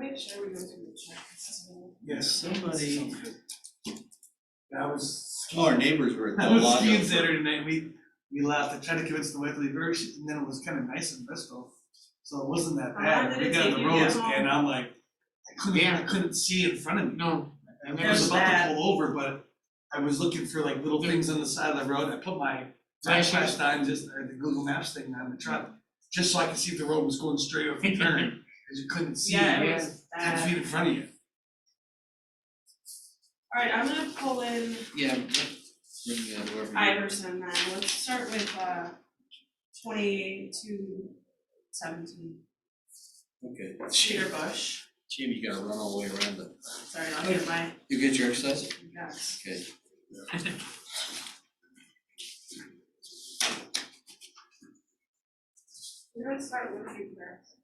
make sure we go through the checks. Yes. Somebody, I was. our neighbors were at I the was lot skiing of- Saturday night. We left. I tried to convince the wife to leave early, and then it was kind of nice in Bristol, so it wasn't that How bad. long did We it got take on you the to get roads, home? and I'm like, I couldn't see in front of me. No. And It I was was about bad. to pull over, but I was looking for like little things on the side of the road. I put my flash on, or the Google Maps thing on the truck, just so I could see if the road was going straight or if it turned, because you couldn't see Yeah, it it was 10 bad. feet in front of you. Alright, I'm gonna pull in Yeah, bring whoever you- Iverson then. Let's start with 2217 Okay. Cedar Bush. Jim, you gotta run all the way around the, Sorry, I'll get my you get your exercise? guess. Okay. We're gonna start with you first.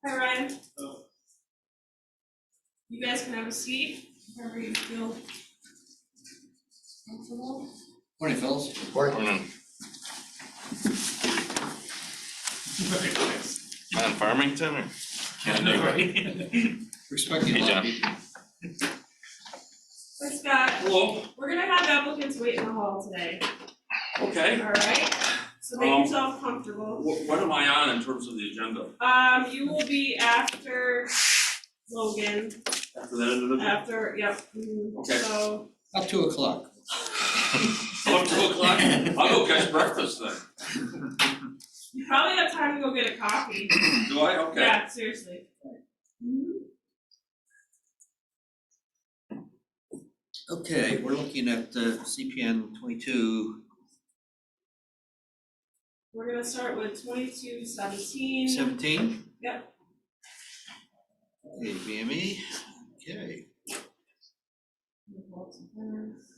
Hi Ryan. You guys can have a seat, wherever you feel comfortable. Morning, fellas. Morning. On Farmington or? We're expecting a Hey, lot of John. people. Hi Scott. Hello, We're gonna have applicants wait in the hall today, okay. alright? So make yourself comfortable. What am I on in terms of the agenda? You will be after Logan, After that individual? after, yep, Okay. so, About 2 o'clock. About 2 o'clock? I'll go catch breakfast then. you probably have time to go get a coffee. Do I? Okay. Yeah, seriously. Okay, we're looking at CPN 2217. We're gonna start with 2217. Yep. Okay, BME, okay.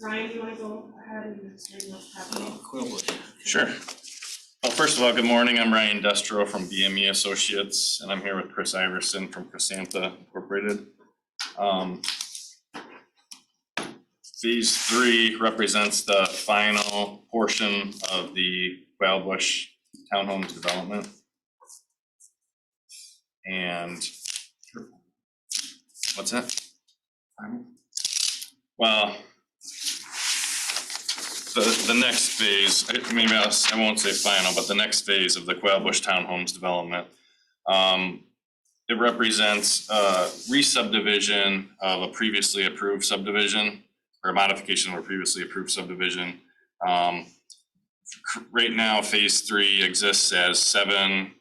Ryan, do you wanna go ahead and explain what's happening? Quillbush. Okay. Sure. Well, first of all, good morning. I'm Ryan Destro from BME Associates, and I'm here with Chris Iverson from Chrysantha Incorporated. Phase 3 represents the final portion of the Quillbush Townhomes development. And what's that? Well, the next phase, maybe I won't say final, but the next phase of the Quillbush Townhomes development, it represents re-subdivision of a previously approved subdivision, or a modification of a previously approved subdivision. Right now, phase 3 exists as 7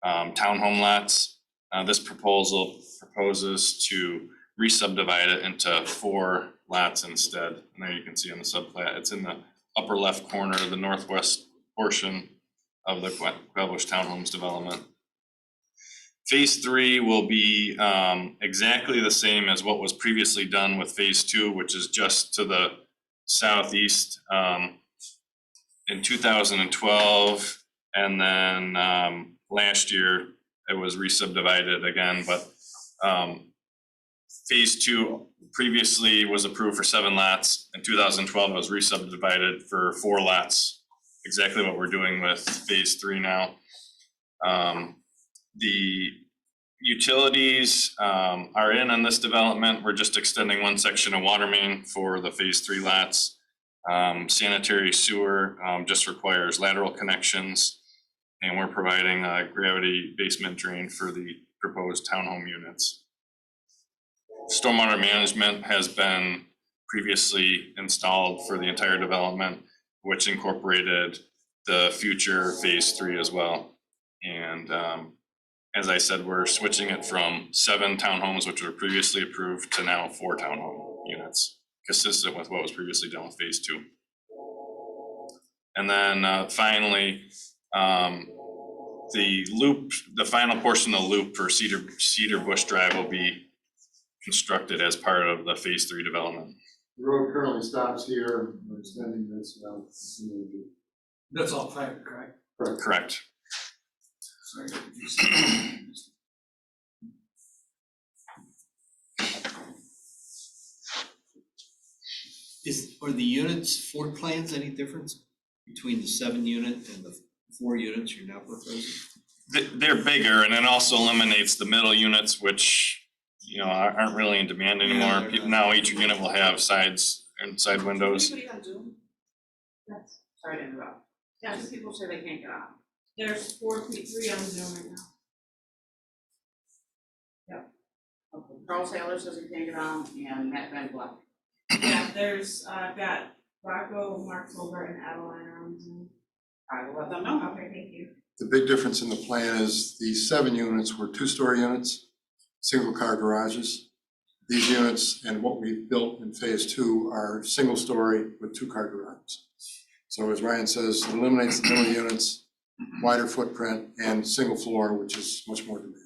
townhome lots. This proposal proposes to re-subdivide it into 4 lots instead. And there you can see on the subplat, it's in the upper left corner, the northwest portion of the Quillbush Townhomes development. Phase 3 will be exactly the same as what was previously done with phase 2, which is just to the southeast. In 2012, and then last year it was re-subdivided again, but phase 2 previously was approved for 7 lots. In 2012, it was re-subdivided for 4 lots, exactly what we're doing with phase 3 now. The utilities are in on this development. We're just extending one section of water main for the phase 3 lots. Sanitary sewer just requires lateral connections, and we're providing a gravity basement drain for the proposed townhome units. Stormwater management has been previously installed for the entire development, which incorporated the future phase 3 as well. And as I said, we're switching it from 7 townhomes, which were previously approved, to now 4 townhome units, consistent with what was previously done with phase 2. And then finally, the loop, the final portion of the loop for Cedar Bush Drive will be constructed as part of the phase 3 development. The road currently stops here, and we're extending this now. That's all private, correct? Correct. Sorry. Are the units, floor plans, any difference between the 7 unit and the 4 units you're now proposing? they're bigger, and it also eliminates the middle units, which, you know, aren't really in demand anymore. they're not. Now each unit will have sides and side windows. Anybody on Zoom? Yes. Sorry to interrupt. Yeah, some people say they can't get on. There's 3 on Zoom right now. Okay. Carl Taylor says he can't get on, and Matt Van Black. Yeah, there's, I've got Rocco, Mark Silver, and Adeline are on Zoom. I will let them know. Okay, thank you. The big difference in the plan is the 7 units were 2-story units, single-car garages. These units and what we built in phase 2 are single-story with 2-car garages. So as Ryan says, it eliminates the middle units, wider footprint, and single floor, which is much more demand.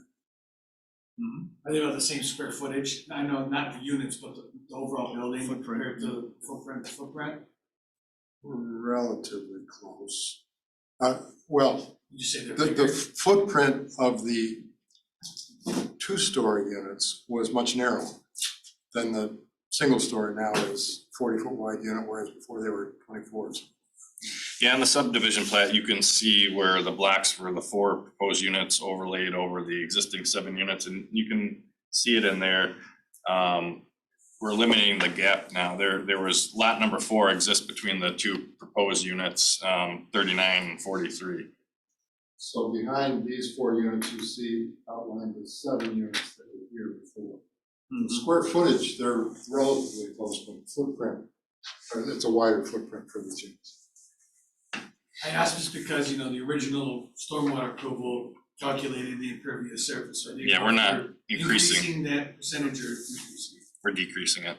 Are they about the same square footage? I know not the units, but the overall building compared to footprint? Relatively close. Well, You say they're the bigger? footprint of the 2-story units was much narrower than the single-story now is 40-foot wide unit, whereas before they were 24s. Yeah, in the subdivision plat, you can see where the blocks were the 4 proposed units overlaid over the existing 7 units, and you can see it in there. We're eliminating the gap now. There was lot number 4 exists between the 2 proposed units, 39 and 43. So behind these 4 units, you see outlined the 7 units that were here before. The square footage, they're relatively close, but footprint, it's a wider footprint for these units. I asked this because, you know, the original stormwater approval calculated the impervious surface, so. Yeah, we're not increasing. Increasing that percentage or decreasing? We're decreasing it.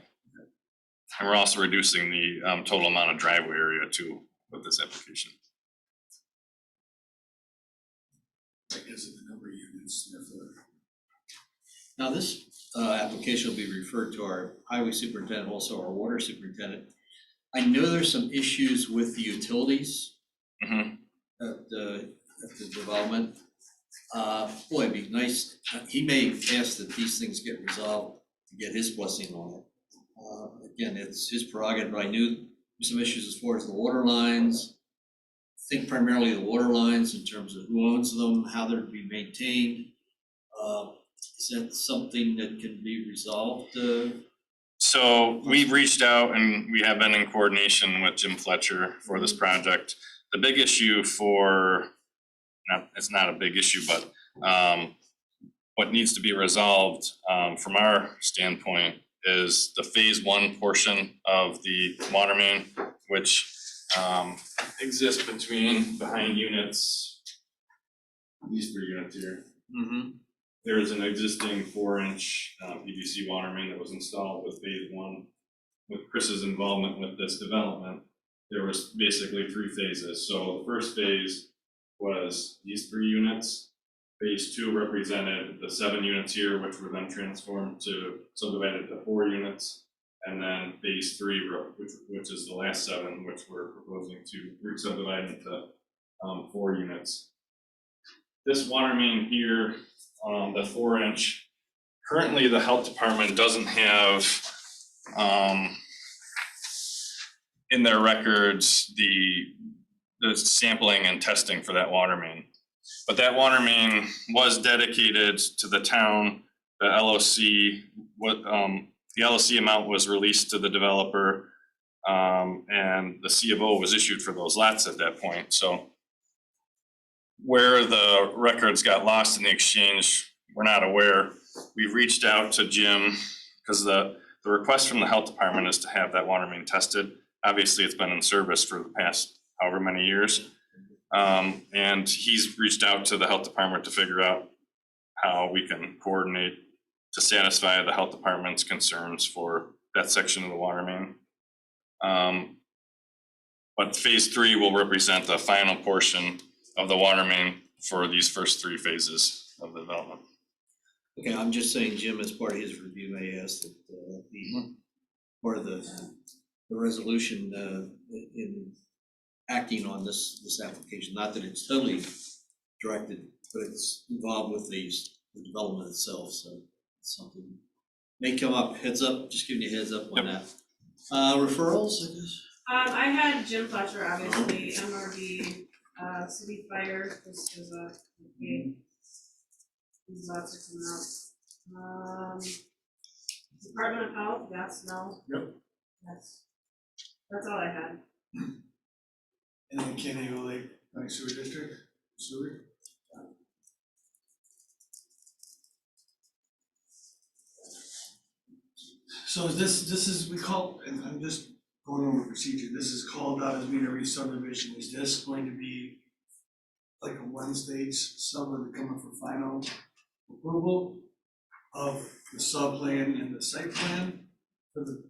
And we're also reducing the total amount of driveway area too with this application. Because of the number of units, therefore. Now, this application will be referred to our highway superintendent, also our water superintendent. I know there's some issues with the utilities Mhm. at the development. Boy, it'd be nice, he may ask that these things get resolved to get his blessing on it. Again, it's his prerogative, but I knew there's some issues as far as the water lines. I think primarily the water lines in terms of who owns them, how they're to be maintained. Is that something that can be resolved? So we've reached out and we have been in coordination with Jim Fletcher for this project. The big issue it's not a big issue, but what needs to be resolved from our standpoint is the phase 1 portion of the water main, which exists behind units, these 3 units here. There's an existing 4-inch PVC water main that was installed with phase 1. With Chris's involvement with this development, there was basically 3 phases. So the first phase was these 3 units. Phase 2 represented the 7 units here, which were then transformed to subdivided to 4 units. And then phase 3, which is the last 7, which we're proposing to re-subdivide into 4 units. This water main here, the 4-inch, currently the health department doesn't have in their records the sampling and testing for that water main. But that water main was dedicated to the town. The LOC, the LOC amount was released to the developer, and the C of O was issued for those lots at that point. So where the records got lost in the exchange, we're not aware. We've reached out to Jim because the request from the health department is to have that water main tested. Obviously, it's been in service for the past however many years. And he's reached out to the health department to figure out how we can coordinate to satisfy the health department's concerns for that section of the water main. But phase 3 will represent the final portion of the water main for these first 3 phases of the development. Okay, I'm just saying, Jim, as part of his review, may ask that part of the resolution in acting on this application, not that it's totally directed, but it's involved with the development itself, so it's something may come up. Heads up, just giving you a heads up on that. Referrals, I guess? I had Jim Fletcher, obviously, MRB, city fire, this is a, okay. These lots are coming up. Department of Health, yes, no? Yep. Yes. That's all I had. And then Candido Lake County Sewer District, sewer. So this is, we call, and I'm just going over procedure, this is called out as being a re-subdivision. Is this going to be like a one-stage sub with coming for final approval of the sub-plan and the site plan? For the,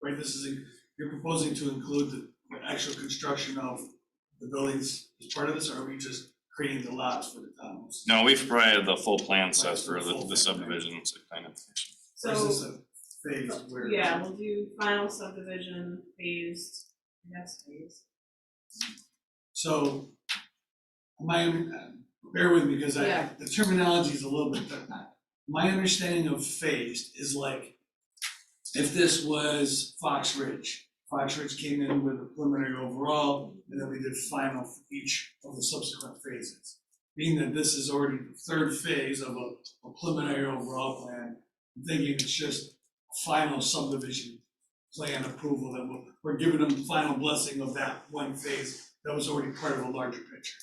right, this is, you're proposing to include the actual construction of the buildings as part of this, or are we just creating the lots for the towns? No, we've provided the full plan set Right, for the full the plan, subdivision, so kind of. Or is this So, a phase where? yeah, we'll do final subdivision phased, I guess phased. So, bear with me, because Yeah. the terminology is a little bit different. My understanding of phased is like, if this was Fox Ridge came in with a preliminary overall, and then we did final for each of the subsequent phases. Being that this is already the third phase of a preliminary overall plan, I'm thinking it's just a final subdivision plan approval that we're giving them final blessing of that one phase that was already part of a larger picture.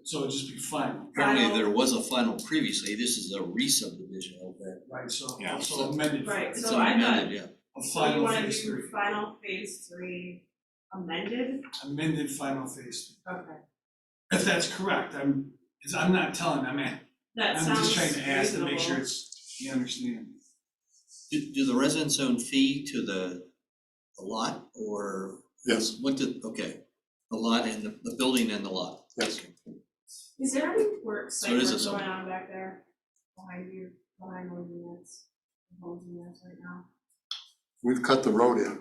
So it'd just be final, Apparently, there was a final previously, this is a re-subdivision of that. right? So Yeah. also amended. Right, It's so I thought, amended, yeah. A so you final wanna phase do three, final phase 3 amended? amended final phase three. Okay, If that's correct, I'm not telling, that I'm sounds just trying to ask to make sure reasonable. it's, you understand. Do the residents own fee to the lot, or Yes, what did, okay, the lot and the building and the lot? yes. Is there any work, So site it is work a going sub- on back there, behind those units, those units right now? We've cut the road in,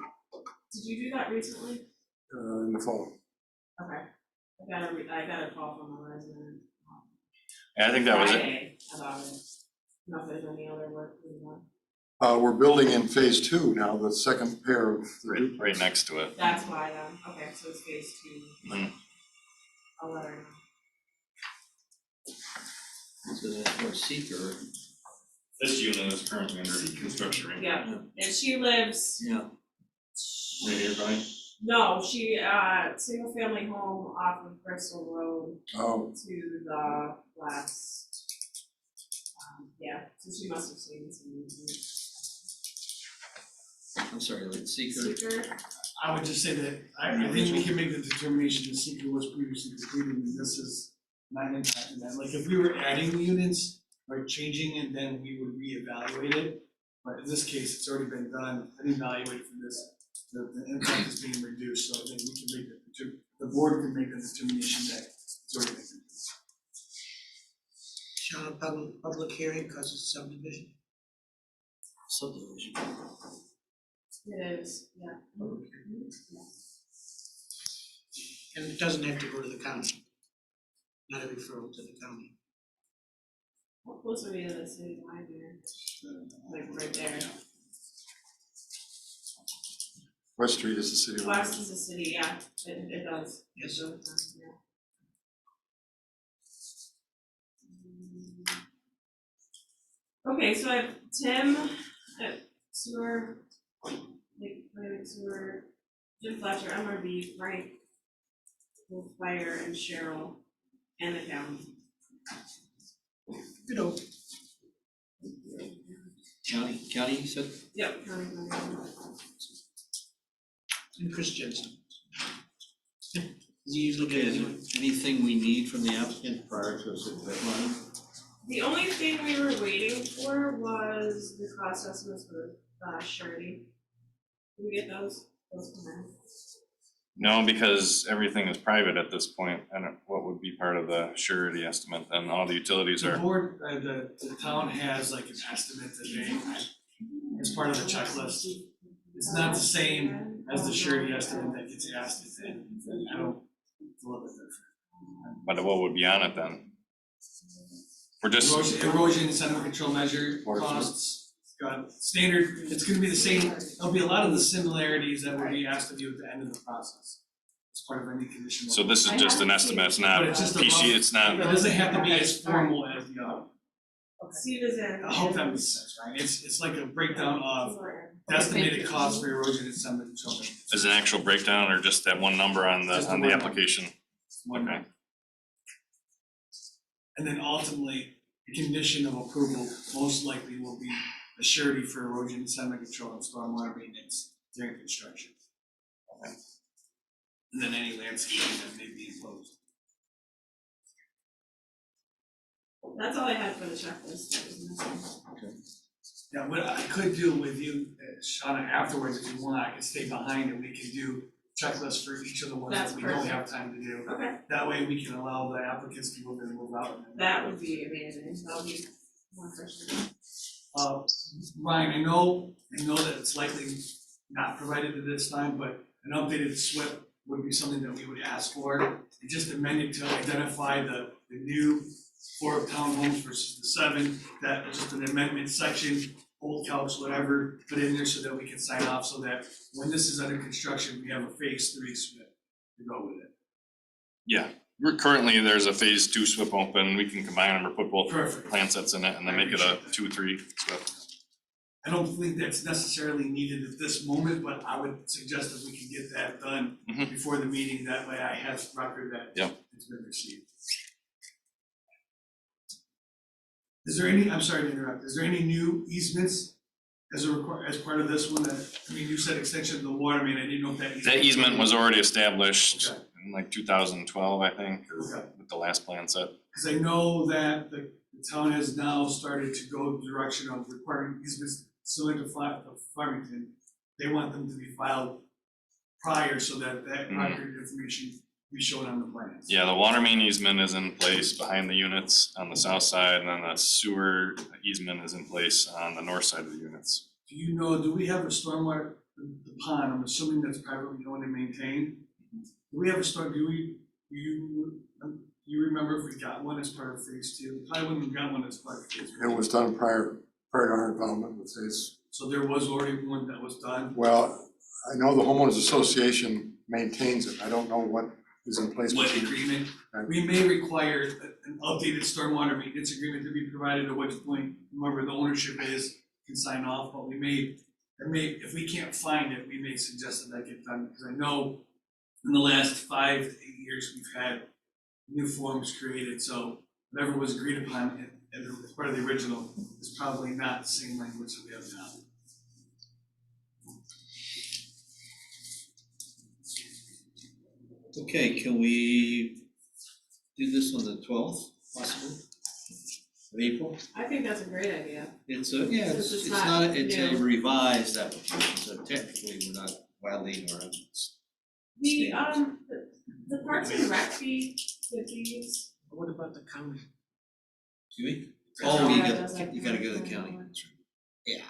Did you do that recently? in the fall. Okay, I got a call from a resident, Yeah, I think that was it. Friday about it. Not that there's any other work being done. We're building in phase two now, the second pair of the Right next to it. That's why, okay, so it's phase 2. Mm. I'll let her know. Or seeker, This unit is currently under construction right now. Yeah, and she lives, yeah. Right here, Brian? no, she, single family home off of Bristol Road Oh, to the west. Yeah, so she must have seen some. I'm sorry, like seeker, Seeker, I would just say that, I think we can make the determination the seeker was previously completed, and this is not impacting that. Like, if we were adding units or changing it, then we would reevaluate it. But in this case, it's already been done and evaluated for this, the impact is being reduced, so I think we can make the board can make a determination that it's already been reduced. Shall a public hearing because it's subdivision? subdivision. it is, yeah. And it doesn't have to go to the county. Not a referral to the county. How close are we to the city library? Like right there. West Street is the city limit. West is the city, yeah, it does. Yes. It does, yeah. Okay, so I have Tim at sewer, like, private sewer, Jim Fletcher, MRB, Frank, with fire, and Cheryl, and the county. You know, County, you said? Yep, county member. and Chris Jensen. Does he usually Okay, get is there anyone? anything we need from the applicant prior to us deadline? The only thing we were waiting for was the cost estimates for surety. Did we get those? Those come in? No, because everything is private at this point, and what would be part of the surety estimate, and all the utilities The are. board, the town has like an estimate that they, as part of the checklist. It's not the same as the surety estimate that gets asked, I don't, it's a little bit different. But what would be on it then? We're just, Erosion and sediment control measure costs, standard, it's gonna be the same, there'll be a lot of the similarities that will be asked of you at the end of the process. as part of any condition. So this is just an estimate, it's not But it's just a PC, rough- it's It not, doesn't have to be as formal as the other. See this in. I hope that makes sense, right? It's like a breakdown of estimated cost for erosion and sediment control. is an actual breakdown or just that one number on Just the the one. application? One. Okay. And then ultimately, the condition of approval most likely will be a surety for erosion and sediment control and stormwater maintenance during construction. Okay. And then any landscaping that may be imposed. That's all I had for the checklist. Yeah, what I could do with you, Shauna, afterwards, if you want, I could stay behind and we can do checklists for each of the ones That's that we don't perfect. have time to do. Okay, That way we can allow the applicants to move in and move out. and then- that would be amazing, that'll be one question. Ryan, I know that it's likely not provided at this time, but an updated SWIP would be something that we would ask for. And just amend it to identify the new 4 townhomes versus the 7, that just an amendment section, old calcs, whatever, put in there so that we can sign off, so that when this is under construction, we have a phase 3 SWIP to go with it. Yeah, we're currently, there's a phase 2 SWIP open, we can combine them or put both Perfect. plan sets in it and then make it a 2-3 SWIP. I don't think that's necessarily needed at this moment, but I would suggest that we can get that done Mhm. before the meeting, that way I have record that Yep. it's been received. Is there any, I'm sorry to interrupt, is there any new easements as part of this one that, I mean, you said extension of the water main, I didn't know if that easement. That easement was already established Okay. in like 2012, I think, or Okay. with the last plan set. Cause I know that the town has now started to go the direction of requiring easements similar to Farmington. They want them to be filed prior so that Mhm. record information be shown on the plans. Yeah, the water main easement is in place behind the units on the south side, and then the sewer easement is in place on the north side of the units. Do you know, do we have a stormwater, the pond, I'm assuming that's privately owned and maintained? Do we have a storm, do you remember if we got one as part of phase 2? Probably wouldn't have got one as part of phase 1. It was done prior to our involvement with this. So there was already one that was done? Well, I know the homeowners association maintains it. I don't know what is in place. What between- agreement? Right. We may require an updated stormwater maintenance agreement to be provided, at which point, whoever the ownership is can sign off, but if we can't find it, we may suggest that get done, because I know in the last 5 to 8 years, we've had new forms created, so whatever was agreed upon as part of the original is probably not the same language that we have now. Okay, can we do this on the 12th, possibly, of April? I think that's a great idea. It's a, yeah, Since it's it's not not, it's a new. revised application, so technically we're not wildly or The, the Parks and Rec fee, with these, What about the county? excuse me? That's Oh, all you that got, does that you gotta go to the county county. board. That's right. Yeah.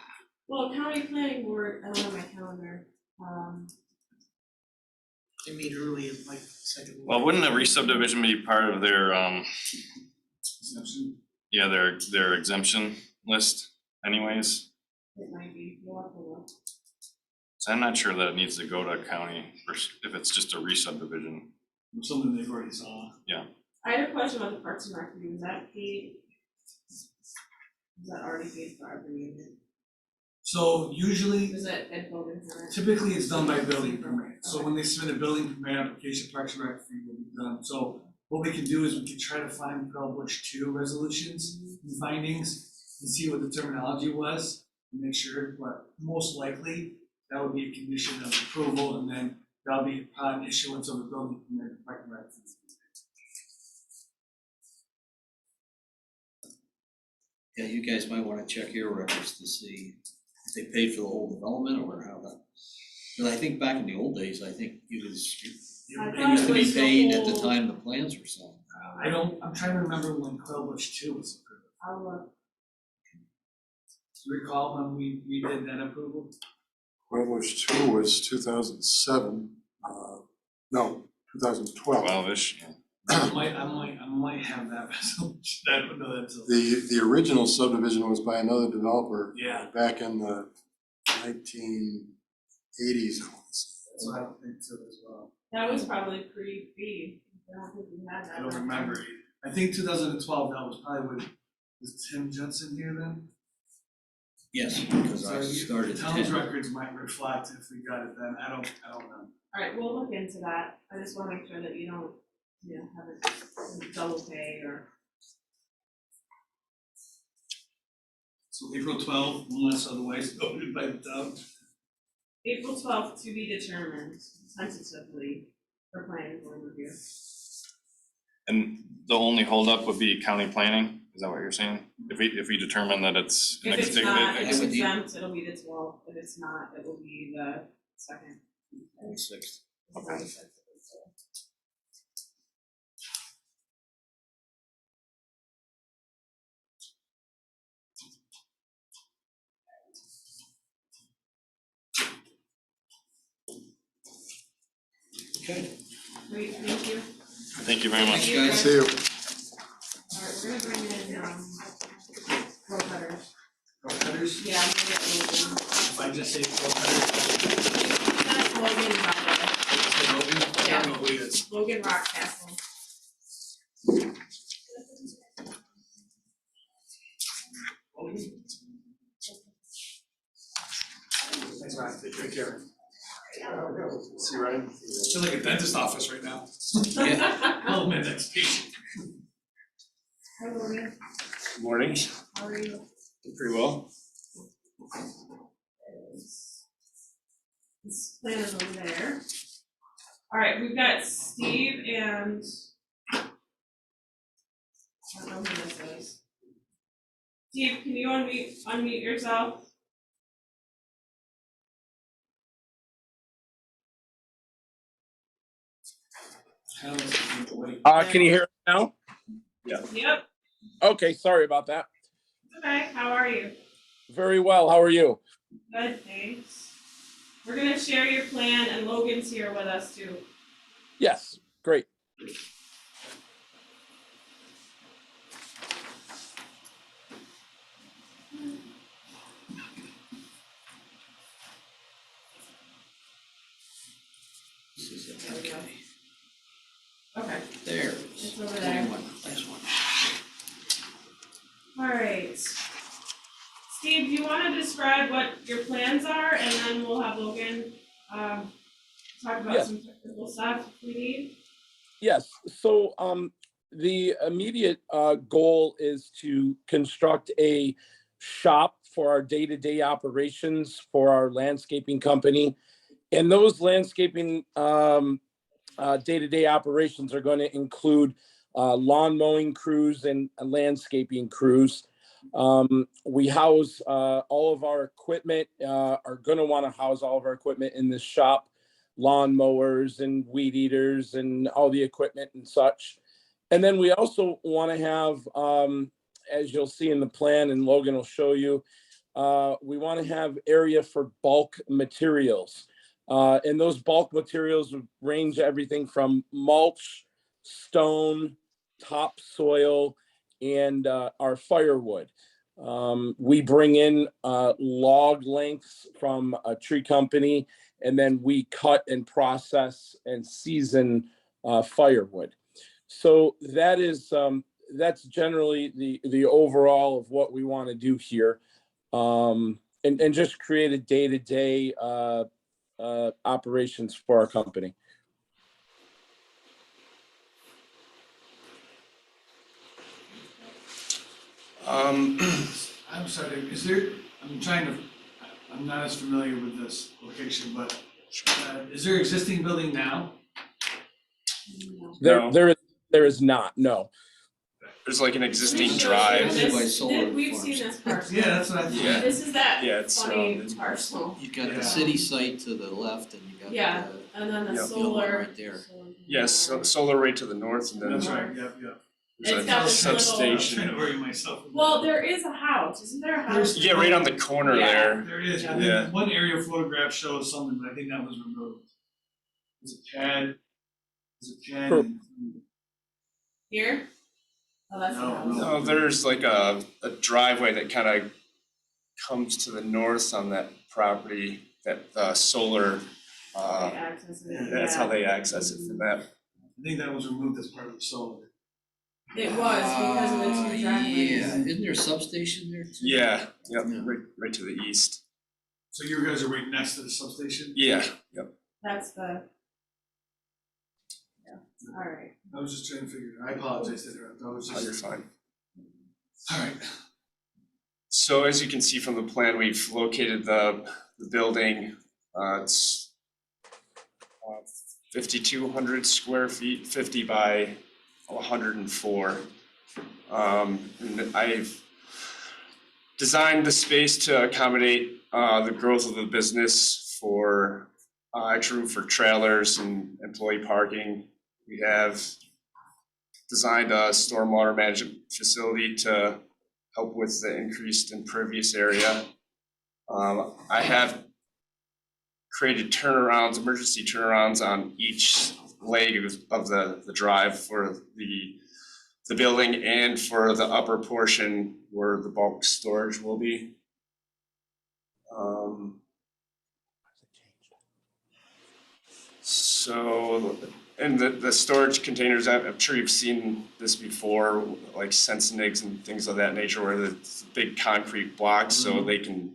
well, county planning board, I don't have my calendar, They meet early in like second. week. Well, wouldn't a re-subdivision be part of their, Exemption. yeah, their exemption list anyways? it might be, we'll have to look. So I'm not sure that it needs to go to county if it's just a re-subdivision. Something they've already saw. I had a question about the Parks and Rec fee, was that paid? Was that already paid for every unit? So usually, Was it at building permit? typically it's done by building permit, so when they submit a building permit application, Parks and Rec fee will be done. So what we can do is we can try to find Bush 2 resolutions and findings and see what the terminology was and make sure, but most likely that would be a condition of approval, and then that'll be upon issuance of a building permit, Parks and Rec fee. Yeah, you guys might wanna check your records to see if they paid for the whole development or how that. But I think back in the old days, I think it used I to thought it be was the paid at the whole- time the plans were signed. I'm trying to remember when Bush 2 was approved. I'll look. Do you recall when we did that approval? Bush 2 was 2007, no, 2012. 12-ish, yeah. I might have that resolution, I don't know that. The original subdivision was by another developer Yeah. back in the 1980s. That's what I don't think too as well. That was probably pre-B. I don't think we had that. I don't back then. remember. I think 2012, that was probably with, was Tim Judson here then? Yes, because I So started the town's 10. records might reflect if we got it then, I don't know. All right, we'll look into that. I just wanna make sure that you don't, have it double pay or. So April 12th, unless otherwise noted by the town. April 12th to be determined tentatively for planning board review. And the only holdup would be county planning, is that what you're saying? If we determine that it's an If it's not, if I it's would need- exempt, it'll be the 12th. If it's not, it will be the second. 26th. Okay. Okay. Great, thank you. Thank you very much. Thanks, guys. See you. All right, we're gonna bring in, roll cutters. Or headers, Yeah, I'm gonna get Logan. if I just say four headers, That's Logan, by say Logan, I don't know who he is. the way. Logan Rockcastle. Thanks, Ryan, take care. See you, Ryan. Feel like a dentist office right now. Yeah. Oh, my next patient. Hi, Logan. Morning, How are you? pretty well. This plan is over there. All right, we've got Steve and. I don't know who this is. Steve, can you unmute yourself? Can you hear me now? Yep, Okay, sorry about that. okay, how are you? Very well, how are you? Good, thanks. We're gonna share your plan and Logan's here with us too. Yes, great. This is it. There we go. Okay. Okay, There it is. it's over there. Last one. All right. Steve, do you wanna describe what your plans are and then we'll have Logan, talk about Yes. some technical stuff if we need? Yes, so the immediate goal is to construct a shop for our day-to-day operations for our landscaping company. And those landscaping day-to-day operations are going to include lawn mowing crews and landscaping crews. We house all of our equipment, are going to want to house all of our equipment in this shop, lawn mowers and weed eaters and all the equipment and such. And then we also want to have, as you'll see in the plan and Logan will show you, we want to have area for bulk materials. And those bulk materials would range everything from mulch, stone, topsoil, and our firewood. We bring in log lengths from a tree company, and then we cut and process and season firewood. So that is that's generally the overall of what we want to do here, and just create a day-to-day operations for our company. I'm sorry, is there, I'm not as familiar with this location, but is there existing building now? No. There is not, no. There's like an existing Let me show drive. you Surrounded by this. solar We've farms. seen this parcel. Yeah, that's what I thought. Yeah. This is that Yeah, it's funny surrounded. parcel. You got Yeah. the city site to the left and you got Yeah, and then the Yeah. the other one solar. right there. Yes, solar right to the north and then That's there's right, yep. It's got this I little- was trying substation. to orient myself. Well, there is a house, isn't there a house? Yeah, right on the corner Yeah. there. There is, Yeah. and then one aerial photograph shows something, but I think that was removed. There's a pad. Sure. Here? Oh, that's the No, house. no. No, there's like a driveway that kind of comes to the north on that property that solar They access it, that's how yeah. they access it from that. I think that was removed as part of the solar. It was because of the two driveways. Yeah, isn't there a substation there too? Yeah, yep, Yeah. right to the east. So you guys are right next to the substation? Yeah, yep. That's the. Yeah, alright. I was just trying to figure it out. I apologize to interrupt. I was Oh, you're just, fine. alright. So as you can see from the plan, we've located the building, it's 5,200 square feet, 50 by 104. And I've designed the space to accommodate the growth of the business for extra room for trailers and employee parking. We have designed a stormwater management facility to help with the increased impervious area. I have created turnarounds, emergency turnarounds on each leg of the drive for the building and for the upper portion where the bulk storage will be. So, and the storage containers, I'm sure you've seen this before, like Sensinigs and things of that nature, where it's big concrete blocks, so they can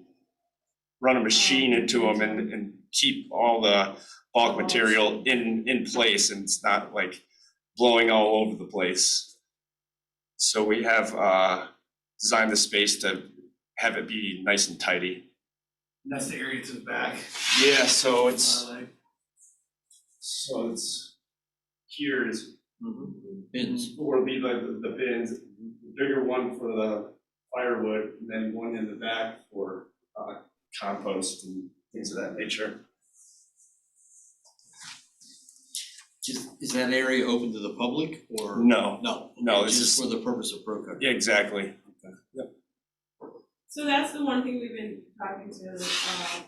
run a machine into them and keep all the bulk material in place, and it's not like blowing all over the place. So we have designed the space to have it be nice and tidy. And that's the area to the back. Yeah, so it's Like, here is Bins. will be the bins, the bigger one for the firewood, and then one in the back for compost and things of that nature. Is that area open to the public or? No, No. No, okay, this just is- for the purpose of Proco. yeah, exactly. So that's the one thing we've been talking to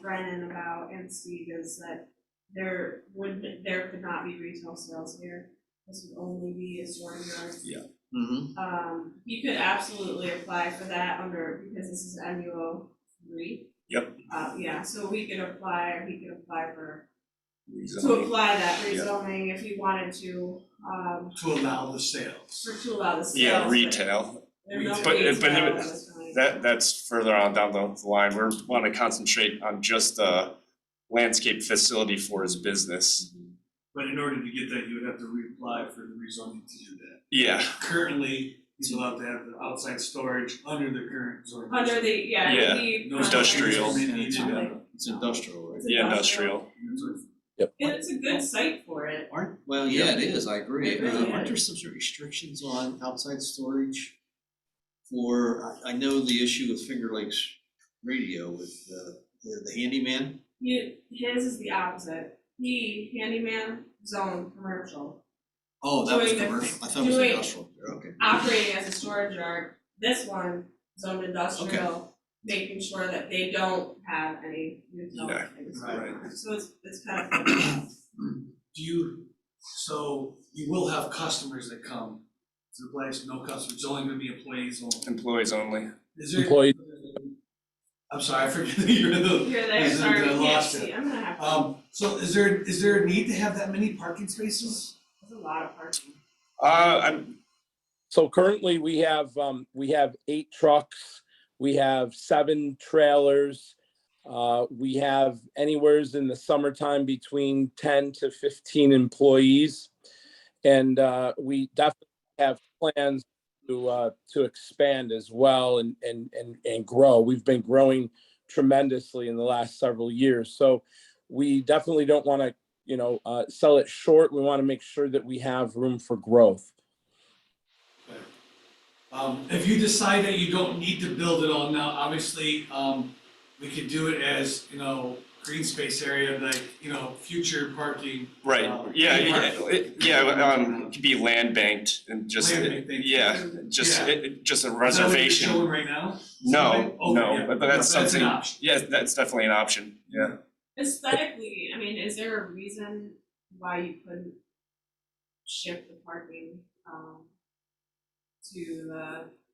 Brennan about and Steve is that there could not be retail sales here. This would only be a storage yard. Yeah. Mm-hmm. You could absolutely apply for that because this is MUO 3. Yep. Yeah, so he could apply for, to Rezoning. apply that Yeah. rezoning if he wanted to allow the sales. allow the sales. Yeah, but retail. there's no But it- retail but it- at this point. That's further on down the line. We want to concentrate on just the landscape facility for his business. But in order to get that, you would have to reapply for the rezoning to do that. Yeah, Currently, he's allowed to have the outside storage under the current zoning. Under the, Yeah, No industrial. changes are made Yeah. to It's industrial, right? It's yeah, industrial. that. And it's a good site for it. Well, yeah, it is, I agree. It really Aren't there is. some sort of restrictions on outside storage? I know the issue with Finger Lakes Radio with the handyman. His is the opposite. Handyman zone commercial, Oh, that was Doing the- commercial. I thought it was doing- industrial. Okay. operating as a storage yard. This one zoned industrial, making sure that they don't have any retail Yeah, things. right. So it's kind of. So you will have customers that come to the place, no customers, it's only gonna be employees only. Employees only. Is there? Employee- I'm sorry, I forget that you're the. You're there, is it sorry, the we can't last see. I'm gonna have to, So is there a need to have that many parking spaces? there's a lot of parking. I'm So currently we have 8 trucks, we have 7 trailers. We have anywheres in the summertime between 10 to 15 employees. And we definitely have plans to expand as well and grow. We've been growing tremendously in the last several years. So we definitely don't want to, sell it short. We want to make sure that we have room for growth. If you decide that you don't need to build it all now, obviously, we could do it as, green space area, like, future parking. right. Yeah, free yeah, parking. it could be land banked and just, Land bank, thank you. yeah, just, Yeah. just a Is that what you're reservation. showing right now? No, Okay, no, yeah, but that's an something, option. yeah, that's definitely an option, yeah. Aesthetically, I mean, is there a reason why you couldn't shift the parking,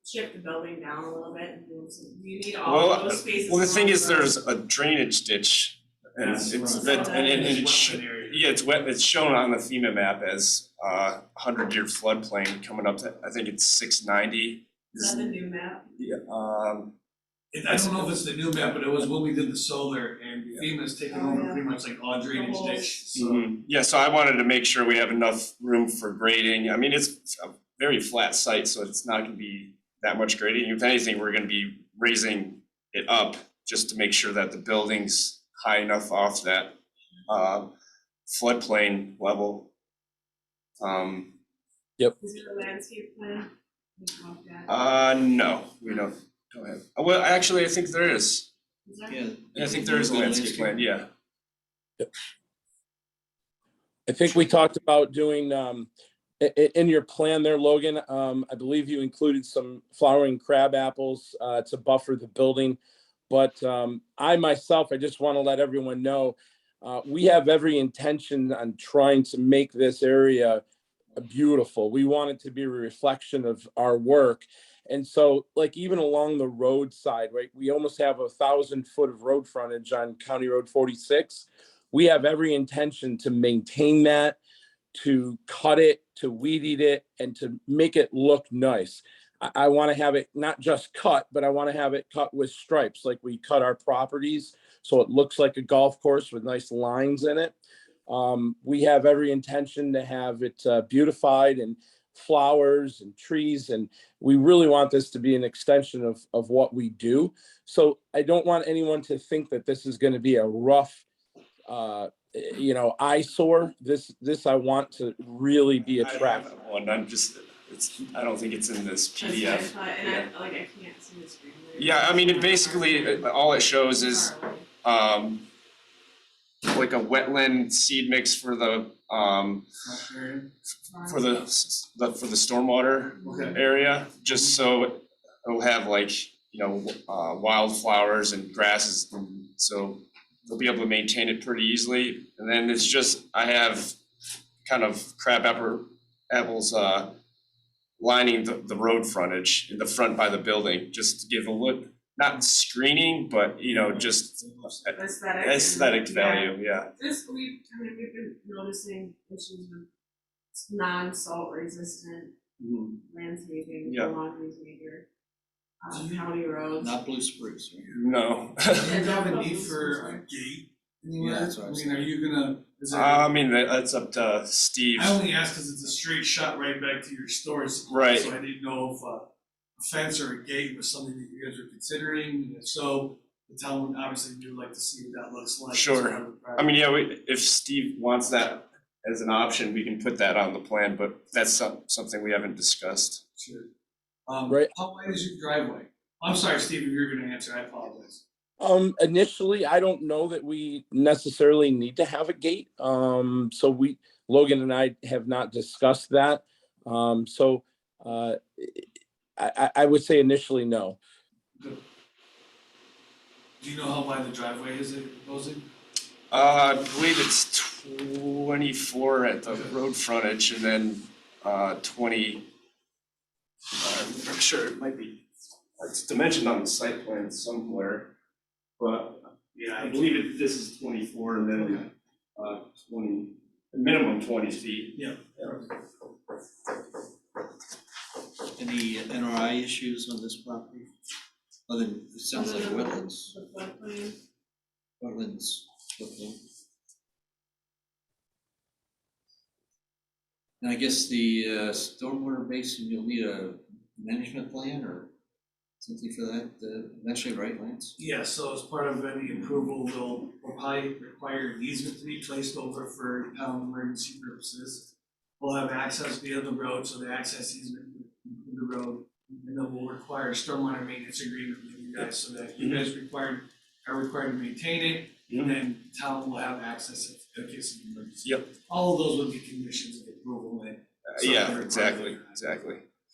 shift the building down a little bit and do you need all Well, of those spaces? Well, the thing along is, road? there's a drainage ditch And That's it's right. that, and It's it's, wetland area. yeah, it's shown on the FEMA map as 100-year floodplain coming up to, I think it's 690. Is that the new map? Yeah, I don't know if it's the new map, but it was when we did the solar and FEMA's taken Oh, over yeah. pretty much like all drainage holes. ditch, so. Yeah, so I wanted to make sure we have enough room for grading. I mean, it's a very flat site, so it's not gonna be that much grading. If anything, we're gonna be raising it up just to make sure that the building's high enough off that floodplain level. Is there a landscape plan? Just walk that. No, we don't have, well, actually, I think there is. Is there? Yeah. I think there is a landscape plan, yeah. I think we talked about doing, in your plan there, Logan, I believe you included some flowering crab apples, to buffer the building. But, I myself, I just want to let everyone know, we have every intention on trying to make this area beautiful. We want it to be a reflection of our work. And so, like, even along the roadside, right, we almost have 1,000 foot of road frontage on County Road 46. We have every intention to maintain that, to cut it, to weed eat it, and to make it look nice. I want to have it not just cut, but I want to have it cut with stripes, like we cut our properties, so it looks like a golf course with nice lines in it. We have every intention to have it beautified and flowers and trees, and we really want this to be an extension of what we do. So I don't want anyone to think that this is going to be a rough, eyesore. This I want to really be attractive. I have one, I don't think it's in this That's what I PDF. thought, and I can't see the screen. Yeah, I mean, it basically, all it shows is, Far away. like a wetland seed mix for the, for the stormwater Okay. area, just so it'll have like, wildflowers and grasses, and so they'll be able to maintain it pretty easily. And then it's just, I have kind of crab apples, lining the road frontage in the front by the building, just to give a look, not screening, but, just Aesthetic. aesthetic Yeah. value, yeah. We've been noticing issues with non-salt resistant landscaping Yeah. along these major county roads. Not blue spruce, right? No. Do you have a need for a gate anywhere? Yeah, that's what I I was mean, are you gonna, is there? I mean, that's up to Steve. I only ask because it's a straight shot right back to your stores. Right. So I didn't know if a fence or a gate was something that you guys were considering, and if so, the town would obviously do like to see what that looks like. as Sure. part of the I project. mean, yeah, if Steve wants that as an option, we can put that on the plan, but that's something we haven't discussed. Sure. Right. How wide is your driveway? I'm sorry, Steve, if you're gonna answer, I apologize. Initially, I don't know that we necessarily need to have a gate. So Logan and I have not discussed that. I would say initially, no. Good. Do you know how wide the driveway is that you're proposing? I believe it's 24 at the road frontage, and then 20. I'm sure it might be. It's dimensioned on the site plan somewhere, but yeah, I believe this is 24, and then 20, minimum 20 feet. Yeah. Any NRI issues on this property? Other than, it sounds like wetlands, The floodplain. floodplain. And I guess the stormwater basin, you'll need a management plan or something for that eventually, right, Lance? Yeah, so as part of any approval, we'll probably require an easement to be placed over for town emergency purposes. We'll have access via the road, so the access easement would include the road. And then we'll require a stormwater maintenance agreement with you guys, so that you guys are required to maintain it. And then town will have access in case of emergency. Yep. All of those would be conditions of approval and. Yeah, exactly.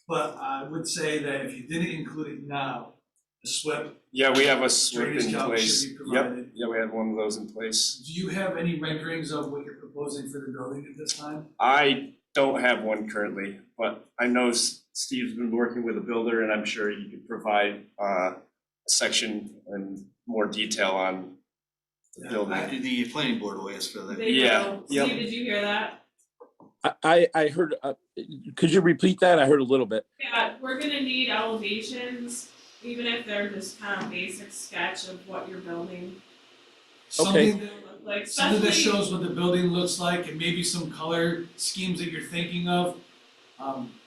But I would say that if you didn't include it now, the SWIP, Yeah, we have a SWIP drainage in calc place. should be Yep, provided. yeah, we have one of those in place. Do you have any renderings of what you're proposing for the building at this time? I don't have one currently, but I know Steve's been working with a builder, and I'm sure he could provide a section and more detail on building. The planning board will ask for that. They Yeah, will. yep. Steve, did you hear that? I heard, could you repeat that? I heard a little bit. Yeah, we're gonna need elevations, even if they're just kind of basic sketch of what you're building. Okay. Something, Will look like, something that especially, shows what the building looks like and maybe some color schemes that you're thinking of.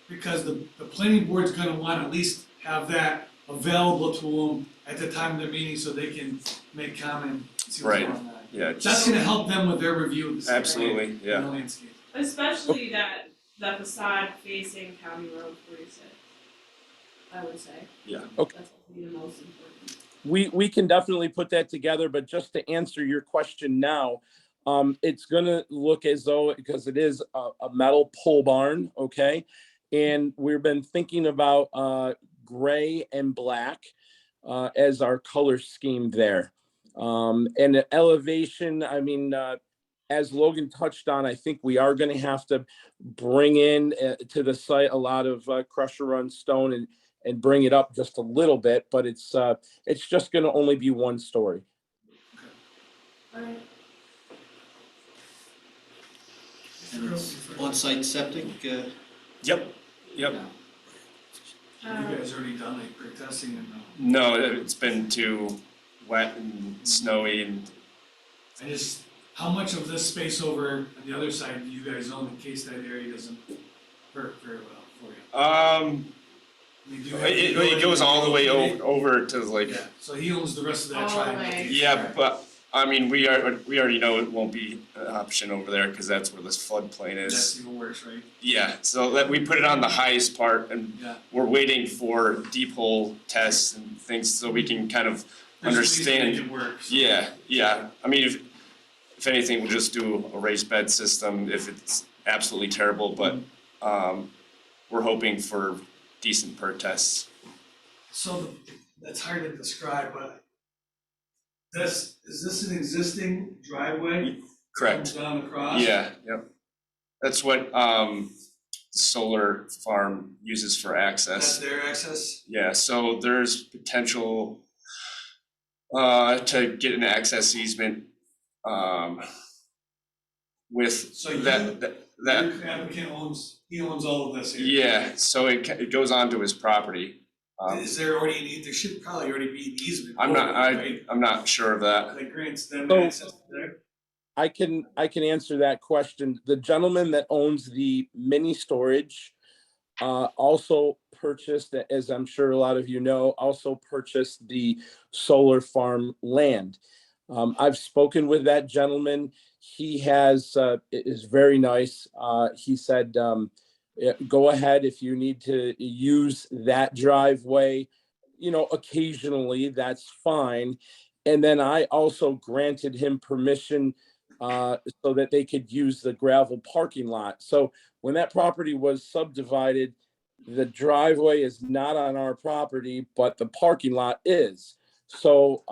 Because the planning board's gonna wanna at least have that available to them at the time of the meeting so they can make comment, and see what's Right. going on. Yeah, That's just, gonna help them with their review of the site. absolutely, And yeah. the landscape. especially that facade facing County Road 46. I would say. Yeah. Okay. That's what would be the most important. We can definitely put that together, but just to answer your question now, it's gonna look as though, because it is a metal pole barn, okay? And we've been thinking about gray and black as our color scheme there. And the elevation, I mean, as Logan touched on, I think we are gonna have to bring in to the site a lot of crusher run stone and bring it up just a little bit, but it's just gonna only be one story. Alright, And it's on-site septic, Yep, yep. You guys already done like brick testing and, No, it's been too wet and snowy and, I just, how much of this space over on the other side do you guys own in case that area doesn't work very well for you? um, I mean, do you have the it ability goes to all the way relocate? over to like, Yeah, so he owns the rest of that All the triangle. way. yeah, but, I mean, we already know it won't be an option over there, cause that's where this floodplain That's is. even worse, right? Yeah, so that, we put it on the highest part and Yeah. we're waiting for deep hole tests and things so we can kind of There's ways to understand. make it work, so. Yeah, I mean, if anything, we'll just do a raised bed system if it's absolutely terrible, but, we're hoping for decent perk tests. So that's hard to describe, but is this an existing driveway? Correct. Comes down across? Yeah, yep. That's what, the solar farm uses for That's access. their access? Yeah, so there's potential, to get an access easement, with So you- that. Your applicant he owns all of this area? Yeah, so it goes onto his property. Is there already there should probably already be an easement. I'm not, over it, right? I'm not sure of that. That grants them So- access to there? I can answer that question. The gentleman that owns the mini storage also purchased, as I'm sure a lot of you know, also purchased the solar farm land. I've spoken with that gentleman. He has, it is very nice. He said, yeah, go ahead if you need to use that driveway, occasionally, that's fine. And then I also granted him permission so that they could use the gravel parking lot. So when that property was subdivided, the driveway is not on our property, but the parking lot is. So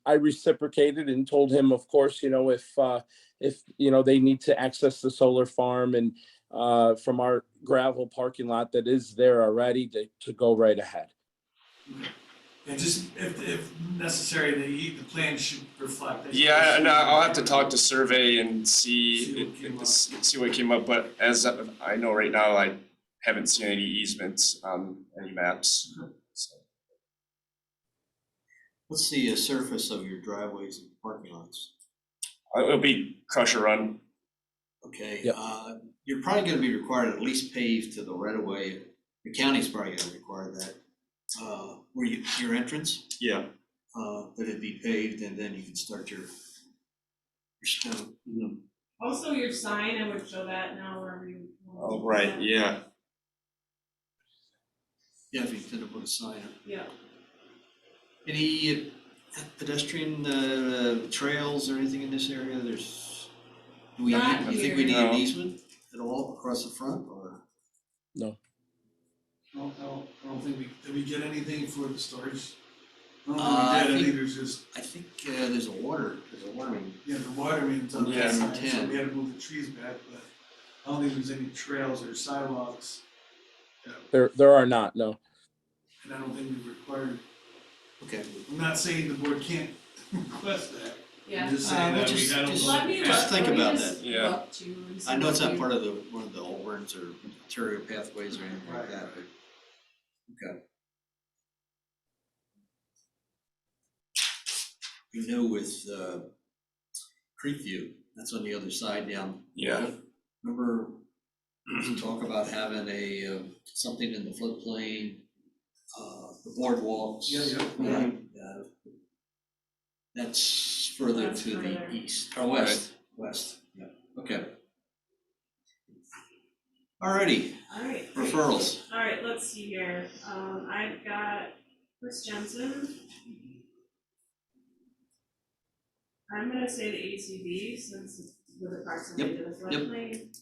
I reciprocated and told him, of course, if they need to access the solar farm and from our gravel parking lot that is there already, to go right ahead. And just if necessary, the plan should reflect that. Yeah, and I'll have to talk to survey and see See what came up. what came up, but as I know right now, I haven't seen any easements on any maps. So, what's the surface of your driveways and parking lots? it'll be crusher run. Okay, Yep. You're probably gonna be required to at least pave to the right of way. The county's probably gonna require that. Where your entrance, Yeah. that it be paved and then you can start your stone. Also, your sign, I would show that now wherever you. Oh, right, yeah. Yeah, if you could have put a sign up. Yeah. Any pedestrian trails or anything in this area? Do we Not I think here. we need an No. easement at all across the front or? I don't think did we get anything for the storage? I don't I think we did, I think- think there's just, I think there's a water main. yeah, the water main's on Yeah, that side, so 10. we had to move the trees back, but I don't think there's any trails or sidewalks. There are not, no. And I don't think we've required, Okay, I'm not saying the board can't request that. Yeah. I'm just saying that we just- gotta just- look. Let me Just look, think let me about just that. Yeah. look too and see I know it's what not we- part of the, one of the Olberns or arterial pathways or anything like that, but, okay. We know with, Creek View, that's on the other side down. Yeah. Remember, we talk about having a, something in the floodplain, the boardwalks. Yeah. That's further That's to the further. east, or west, yeah, okay. Alrighty, Alright. referrals. Alright, let's see here, I've got Chris Jensen. I'm gonna say the ACB since it's with the proximity to the floodplain.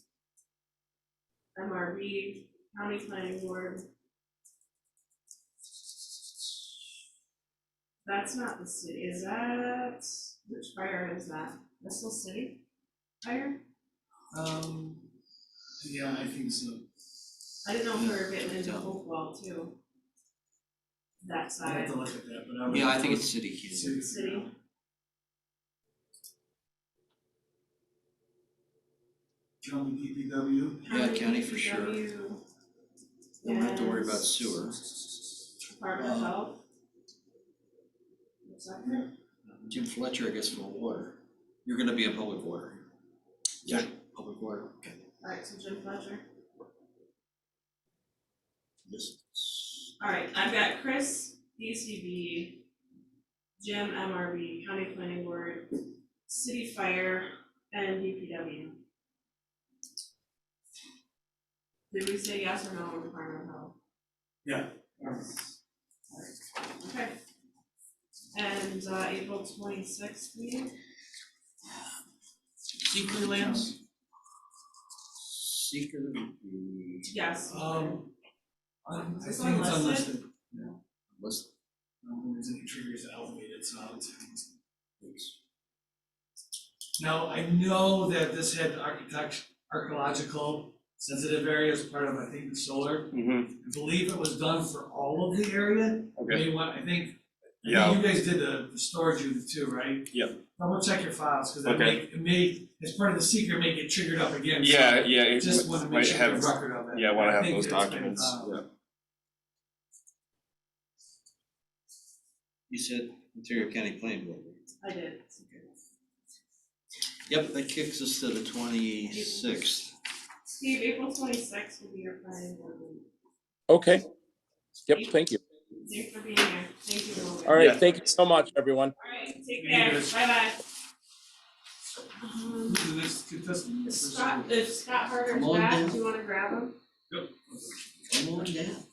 MRB, County Planning Board. That's not the city, is that, which fire is that? Bristol City fire? Yeah, I think so. I didn't know if we were getting into Hopewell too. That I have side, to look at that, but I would. Yeah, I think it's city. city. County DPW. Yeah, county for sure. DPW, Don't have to worry about and sewer. Department of Health. What's that for? Jim Fletcher, I guess, for water. You're gonna be in public water. Yeah. Public water, okay. Alright, so Jim Fletcher. This, Alright, I've got Chris, DCB, Jim, MRB, County Planning Board, City Fire, and DPW. Did we say yes or no on Department of Health? Yeah. Okay. And April 26th meeting? Seeker lands? Seeker would be. Yes. I Is this think it's unlisted? unlisted. List. I don't think there's any triggers elevated, so I would say it's. Now, I know that this had archaeological sensitive areas, part of, I think, the solar. Mm-hmm. I believe it was done for all of the area. Okay. I think Yeah. you guys did the storage unit too, right? Yep. Double check your files, cause Okay. it may, as part of the secret, may get triggered up again. so Yeah, it Just wanna make might sure have, the record of that. yeah, I wanna I have think those it's been, documents, yeah. You said Ontario County Planning Board. I did. Yep, that kicks us to the 26th. Steve, April 26th will be your planning board meeting. Okay. Yep, thank you. Thanks for being here. Thank you. Logan. All right, Yeah. thank you so much, everyone. Alright, take You care. guys- Bye-bye. Who's the next contestant? If Scott Harder's Come on back, down. do you wanna grab him? Yep. Come on down.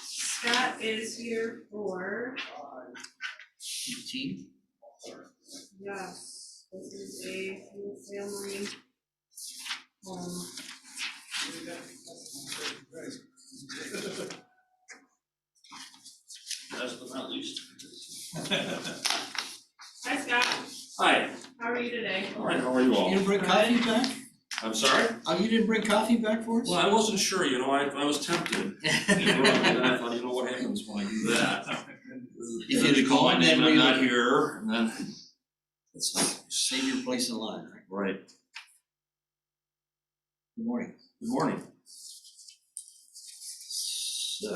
Scott is here for, 18. yes, this is a full family home. Last but not least. Hi Scott, Hi, how are you today? all right, how are you all? You didn't bring coffee back? I'm sorry? Oh, you didn't bring coffee back for us? Well, I wasn't sure, you know, I was tempted. And then I thought, you know what happens when I do that? If you'd have Call my called name, me, I'm we not would- here, and then. Save your place in line, right? Right, Good morning. good morning. So,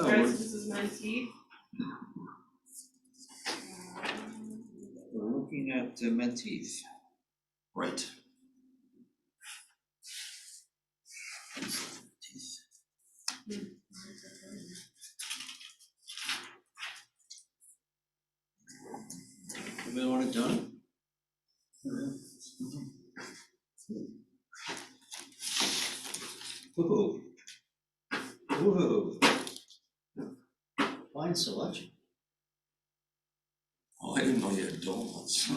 Guys, this is Mentee. we're looking at Menteith. Right. Anybody want it done? Whoa. Whoa. Fine selection. Oh, I didn't know you had donuts.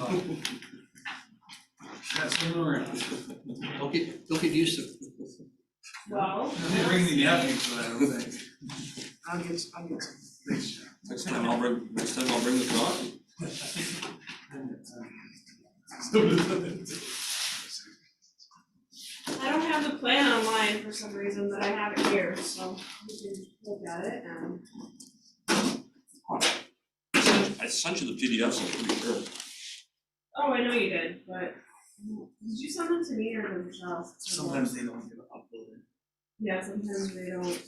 That's one around. Don't get used to it. Well. They bring the napkins for that, I don't think. I'll get some. Thanks, John. Next time I'll bring the coffee. I don't have the plan online for some reason, but I have it here, so you can look at it and. I sent you the PDFs, I'm pretty sure. Oh, I know you did, but did you send them to me or to Michelle? Sometimes they don't get uploaded. Yeah, sometimes they don't.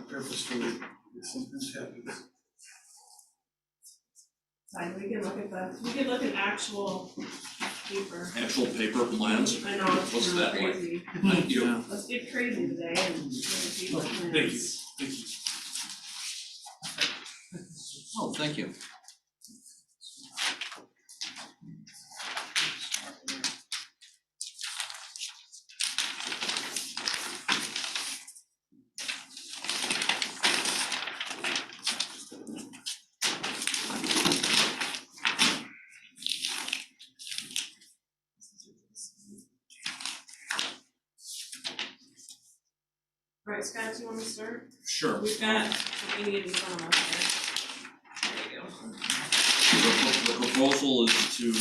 Purposefully, sometimes happens. Fine, we can look at actual paper. Actual paper plans. I know, What's it's that really like? crazy. Thank you. Yeah. Let's get crazy today and look at paper Thank you, plans. thank you. Oh, thank you. Alright, Scott, do you wanna start? Sure. We've got what we need in front of us there. There you go. The proposal is to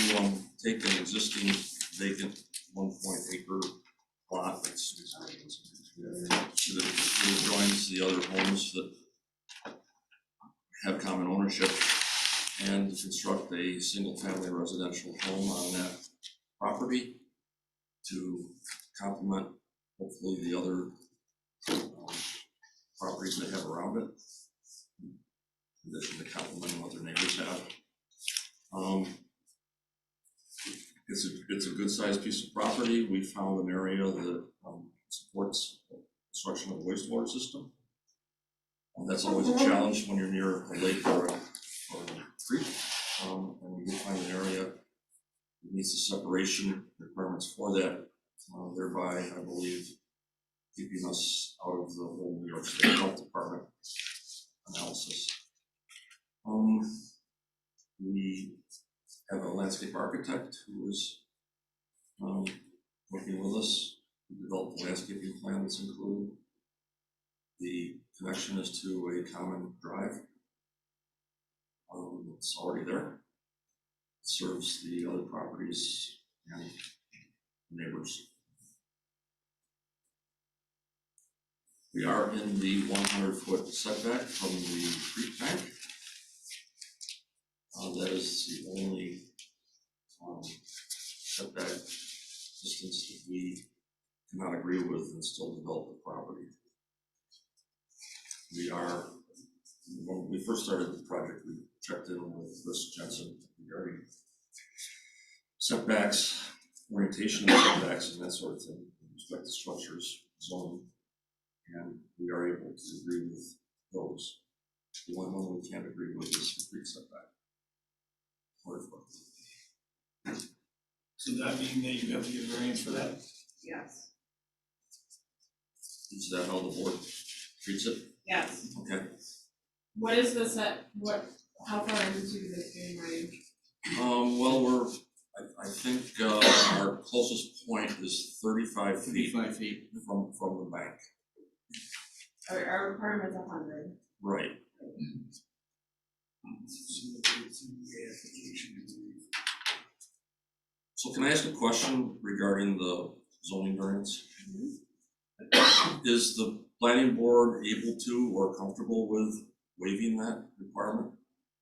take an existing vacant 1.acre lot that's that joins the other homes that have common ownership and construct a single-family residential home on that property to complement hopefully the other properties they have around it, in addition to complementing what their neighbors have. It's a good sized piece of property. We found an area that supports construction of a wastewater system. That's always a challenge when you're near a lake or a creek. And we did find an area that meets the separation requirements for that, thereby, I believe, keeping us out of the whole New York State Health Department analysis. We have a landscape architect who is working with us. We developed a landscaping plan that's included. The connection is to a common drive. It's already there. It serves the other properties and neighbors. We are in the 100-foot setback from the creek bank. That is the only setback distance that we cannot agree with and still develop the property. When we first started the project, we checked in with Chris Jensen regarding setbacks, orientation of setbacks, and that sort of thing, with respect to structures, zoning, and we are able to agree with those. The only one we can't agree with is the creek setback. So that mean that you have to get a variance for that? Yes, Is that how the board treats it? yes. Okay. What is the how far into the game range? Well, I think, our closest point is 35 feet. 35 feet. From the bank. Our requirement's 100. Right. So can I ask a question regarding the zoning variance? Is the planning board able to or comfortable with waiving that requirement?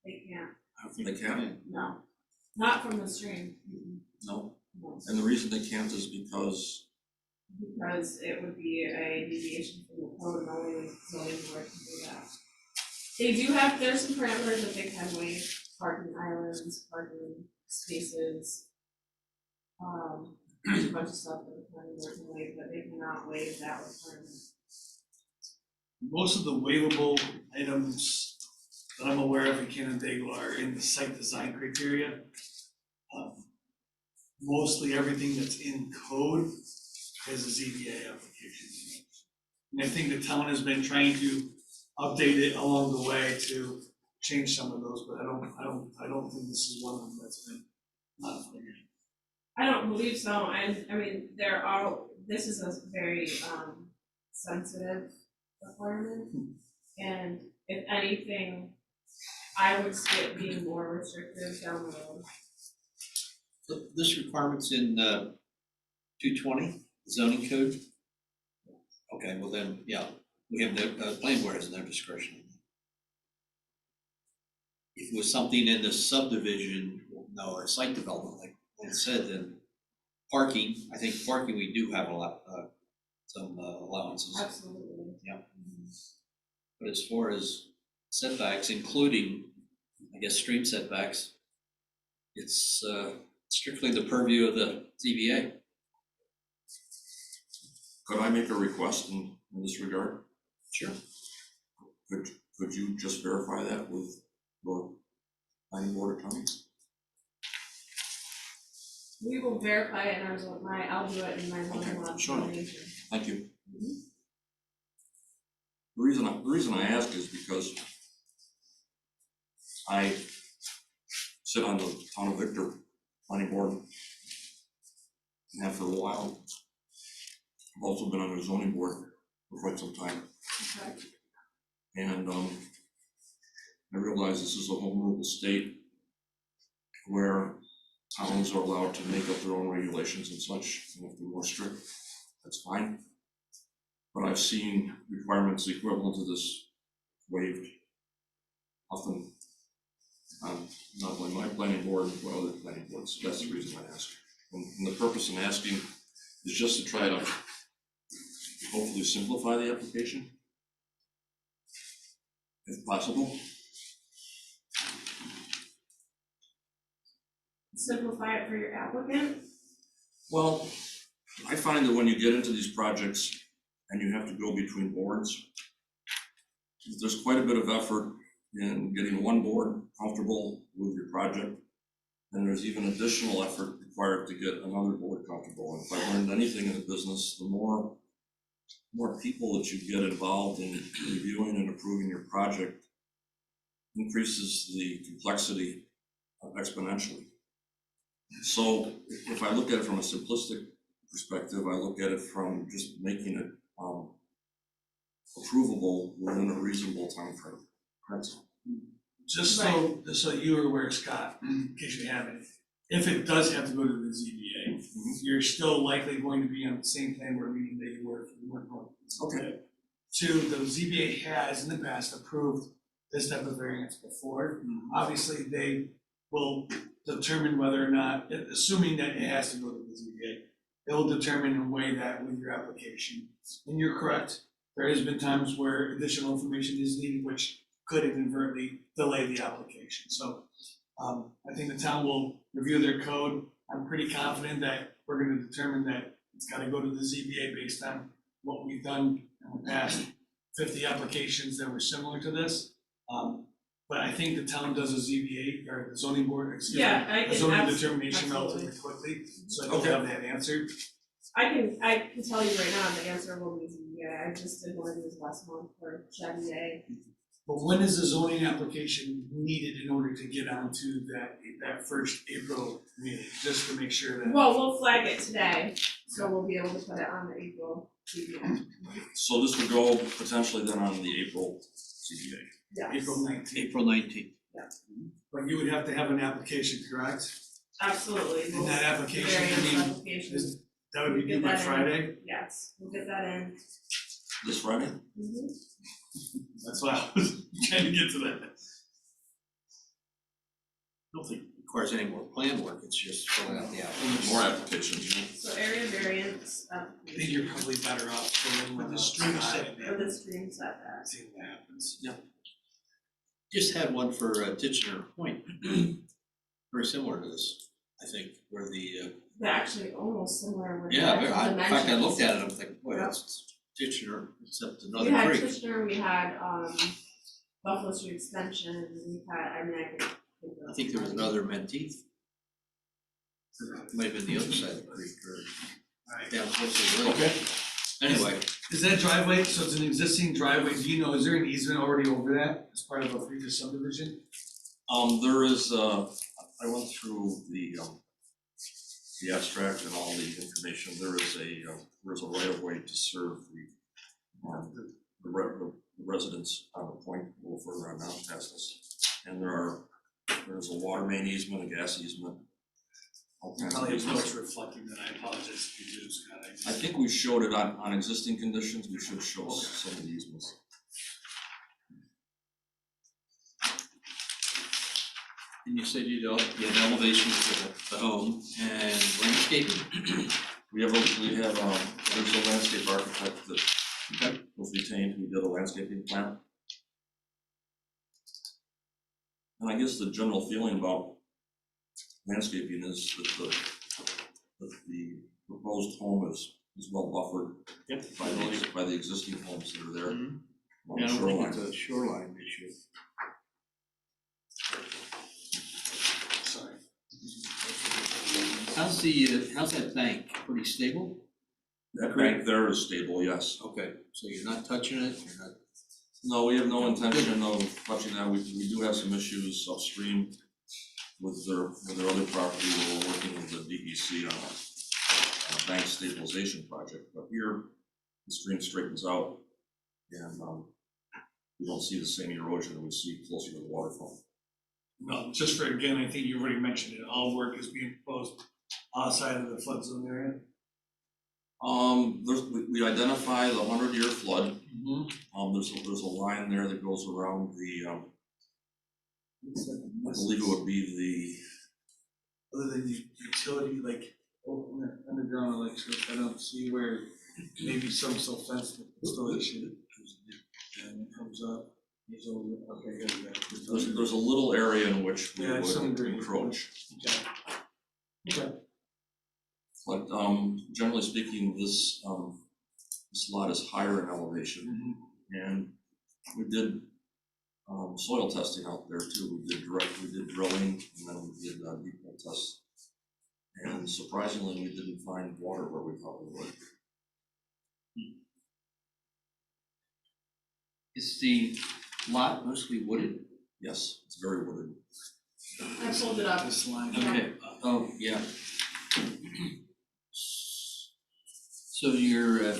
They can't, They can't? no, not from the stream. No? No. And the reason they can't is because, It would be a deviation from the code and only zoning board can do that. They do have, there's some parameters that they can waive, parking islands, parking spaces. There's a bunch of stuff that the planning board can waive, but they cannot waive that requirement. Most of the waivable items that I'm aware of in Canandaigua are in the site design criteria. Mostly everything that's in code is a ZBA application. And I think the town has been trying to update it along the way to change some of those, but I don't think this is one of them that's been modified. I don't believe so, and I mean, this is a very sensitive requirement. And if anything, I would see it being more restrictive down the road. this requirement's in 220 zoning code? Okay, well then, yeah, we have the planning board has no discretion. if it was something in the subdivision, no, or site development, like Lynn said, then parking, I think parking, we do have a lot, some allowances. Absolutely. But as far as setbacks, including, I guess, stream setbacks, it's strictly the purview of the ZBA. Could I make a request in this regard? Sure. Could you just verify that with the planning board attorney? We will verify it in our zone, I'll do it in my zoning law. Sure. determination. Thank you. The reason I ask is because I sit on the town of Victor planning board and have for a while. I've also been on the zoning board for quite some time. Okay. And I realize this is a home rule state where towns are allowed to make up their own regulations and such, and if they're more strict, that's fine. But I've seen requirements equivalent to this waived often, not only my planning board, but other planning boards. That's the reason I ask. And the purpose in asking is just to try to hopefully simplify the application, if possible. Simplify it for your applicant. Well, I find that when you get into these projects and you have to go between boards, there's quite a bit of effort in getting one board comfortable with your project. And there's even additional effort required to get another board comfortable. And if I learned anything in the business, the more people that you get involved in reviewing and approving your project increases the complexity exponentially. So if I look at it from a simplistic perspective, I look at it from just making it approvable within a reasonable time frame. That's all. Just so you are aware, Scott, in case you haven't, if it does have to go to the ZBA, you're still likely going to be on the same plan board meeting that you were if you weren't going. Okay. Two, the ZBA has in the past approved this type of variance before. Obviously, they will determine whether or not, assuming that it has to go to the ZBA, they will determine and weigh that with your application. And you're correct, there has been times where additional information is needed, which could inadvertently delay the application. So I think the town will review their code. I'm pretty confident that we're gonna determine that it's gotta go to the ZBA based on what we've done in the past 50 applications that were similar to this. But I think the town does a ZBA or the zoning board, excuse me, a zoning determination relatively quickly, so I don't have that answered. I can tell you right now, the answer will be ZBA. I just did one of these last month for Chevier. But when is the zoning application needed in order to get onto that first April meeting, just to make sure that? Well, we'll flag it today, so we'll be able to put it on the April ZBA. So this would go potentially then on the April CBA. Yes. April 19th, April 19th. but you would have to have an application, correct? Absolutely. And that application, Variance I mean, application. that would be due by Friday? Yes, we'll get that in. This Friday? Mhm. That's why I was trying to get to that. I don't think it requires any more plan work, it's just filling out the application. More applications, you know? So area variance I think you're probably better off filling with With the the stream stream setback. for the stream setback. See what happens. Just had one for Titchener Point, very similar to this, I think, where the, They're actually almost similar with the yeah, in fact, I dimensions. looked at it, I'm thinking, boy, that's Titchener, except We another had creek. Kitchener, we had Buffalo Street Extension, and we've had, I mean, I could. I think there was another Menteith. Might have been the other side of the creek, or Alright. down closer to the lake. Okay. Anyway, Is that driveway, so it's an existing driveway, do you know, is there an easement already over that as part of a previous subdivision? There is, I went through the abstract and all the information. There is a right of way to serve the residents on the point a little further on down past us. And there's a water main easement, a gas easement. All kinds of Probably has easements. notes reflecting that, I apologize if you do, Scott, I just. I think we showed it on existing conditions. We should show some of the easements. And you said you had elevation for the home and landscaping? There's a landscape architect that was retained who did a landscaping plan. And I guess the general feeling about landscaping is that the proposed home is well buffered by the existing homes that are there. Mhm. along Yeah, I the don't think shoreline. it's a shoreline issue. Sorry. How's that bank? Pretty stable? That bank there is stable, yes. Okay, so you're not touching it, you're not. No, we have no intention of touching that. We do have some issues upstream with their other property where we're working with the DEC on a bank stabilization project. But here, the stream straightens out and we don't see the same erosion we see closer to the waterfall. No, just for, again, I think you already mentioned it, all work is being proposed outside of the flood zone area. We identify the 100-year flood. There's a line there that goes around the, I believe it would be Other than utility, like, underground electric, I don't see where maybe some self-fence installation and it comes up. He's over, okay, good. there's a little area in which we Yeah, would some green. encroach. Okay. But generally speaking, this lot is higher in elevation, and we did soil testing out there too. We did drilling, and then we did deep hole tests. And surprisingly, we didn't find water where we thought we would. Is the lot mostly wooded? Yes, it's very wooded. I pulled it up. This line. Okay, oh, yeah. So your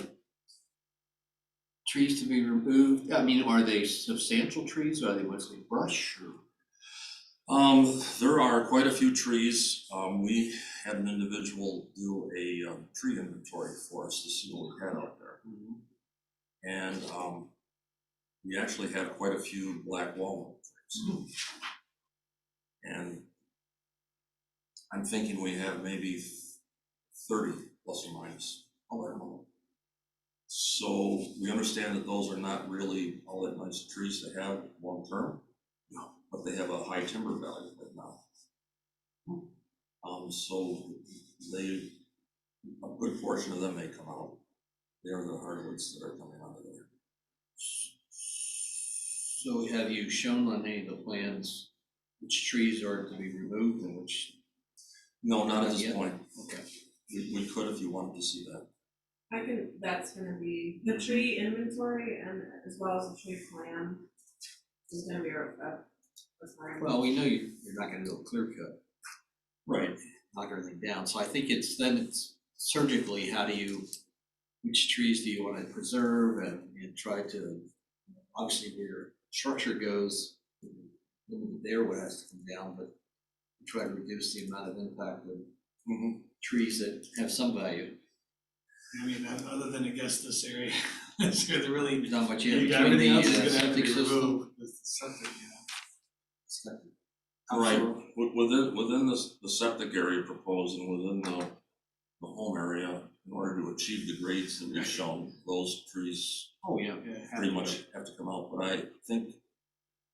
trees to be removed, I mean, are they substantial trees, or are they mostly brush, or? There are quite a few trees. We had an individual do a tree inventory for us to see what we had out there. And we actually have quite a few black walnut trees. And I'm thinking we have maybe 30 plus or minus black walnut. So we understand that those are not really all that nice trees to have long term. But they have a high timber value right now. So a good portion of them may come out. They're the hardwoods that are coming out of there. So have you shown on any of the plans which trees are to be removed and which? No, not at Not this yet? point. Okay. We could if you wanted to see that. That's gonna be the tree inventory and as well as the tree plan is gonna be a requirement. Well, we know you're not gonna do a clear cut. Right. Knock everything down, so I think it's surgically, which trees do you wanna preserve and try to, obviously where your structure goes, there what has to come down, but try to reduce the amount of impact of trees that have some value. I mean, other than I guess this area, it's really, There's not much in you got between everything else is the gonna have to septic be system. removed with the septic, Right. Within the septic area proposed and within the home area, in order to achieve the grades that we've shown, those trees Oh, yeah. pretty much have to come out. But I think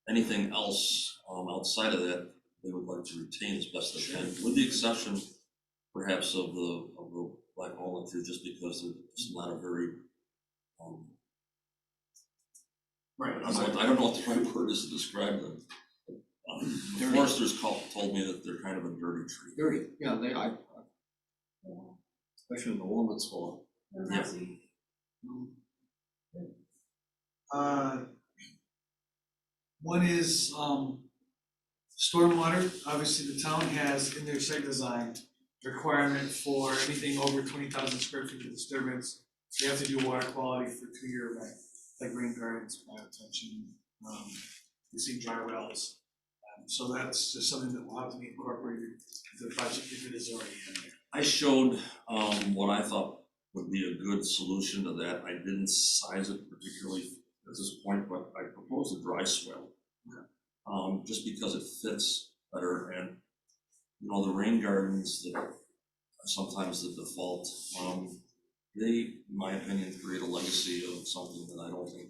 anything else outside of that, they would like to retain as best they can, with the exception perhaps of the black walnut tree, just because they're just not a very right. I don't know what the right word is to describe them. The foresters told me that they're kind of a dirty tree. Dirty, yeah, especially in the walnut swamp. They're messy. One is, stormwater. Obviously, the town has in their site design requirement for anything over 20,000 square feet of disturbance. They have to do water quality for 2-year event, like rain gardens, biotension, you see dry wells. So that's just something that will have to be incorporated into the project if it is already in there. I showed what I thought would be a good solution to that. I didn't size it particularly at this point, but I proposed a dry swale. Just because it fits better the rain gardens that are sometimes the default, they, in my opinion, create a legacy of something that I don't think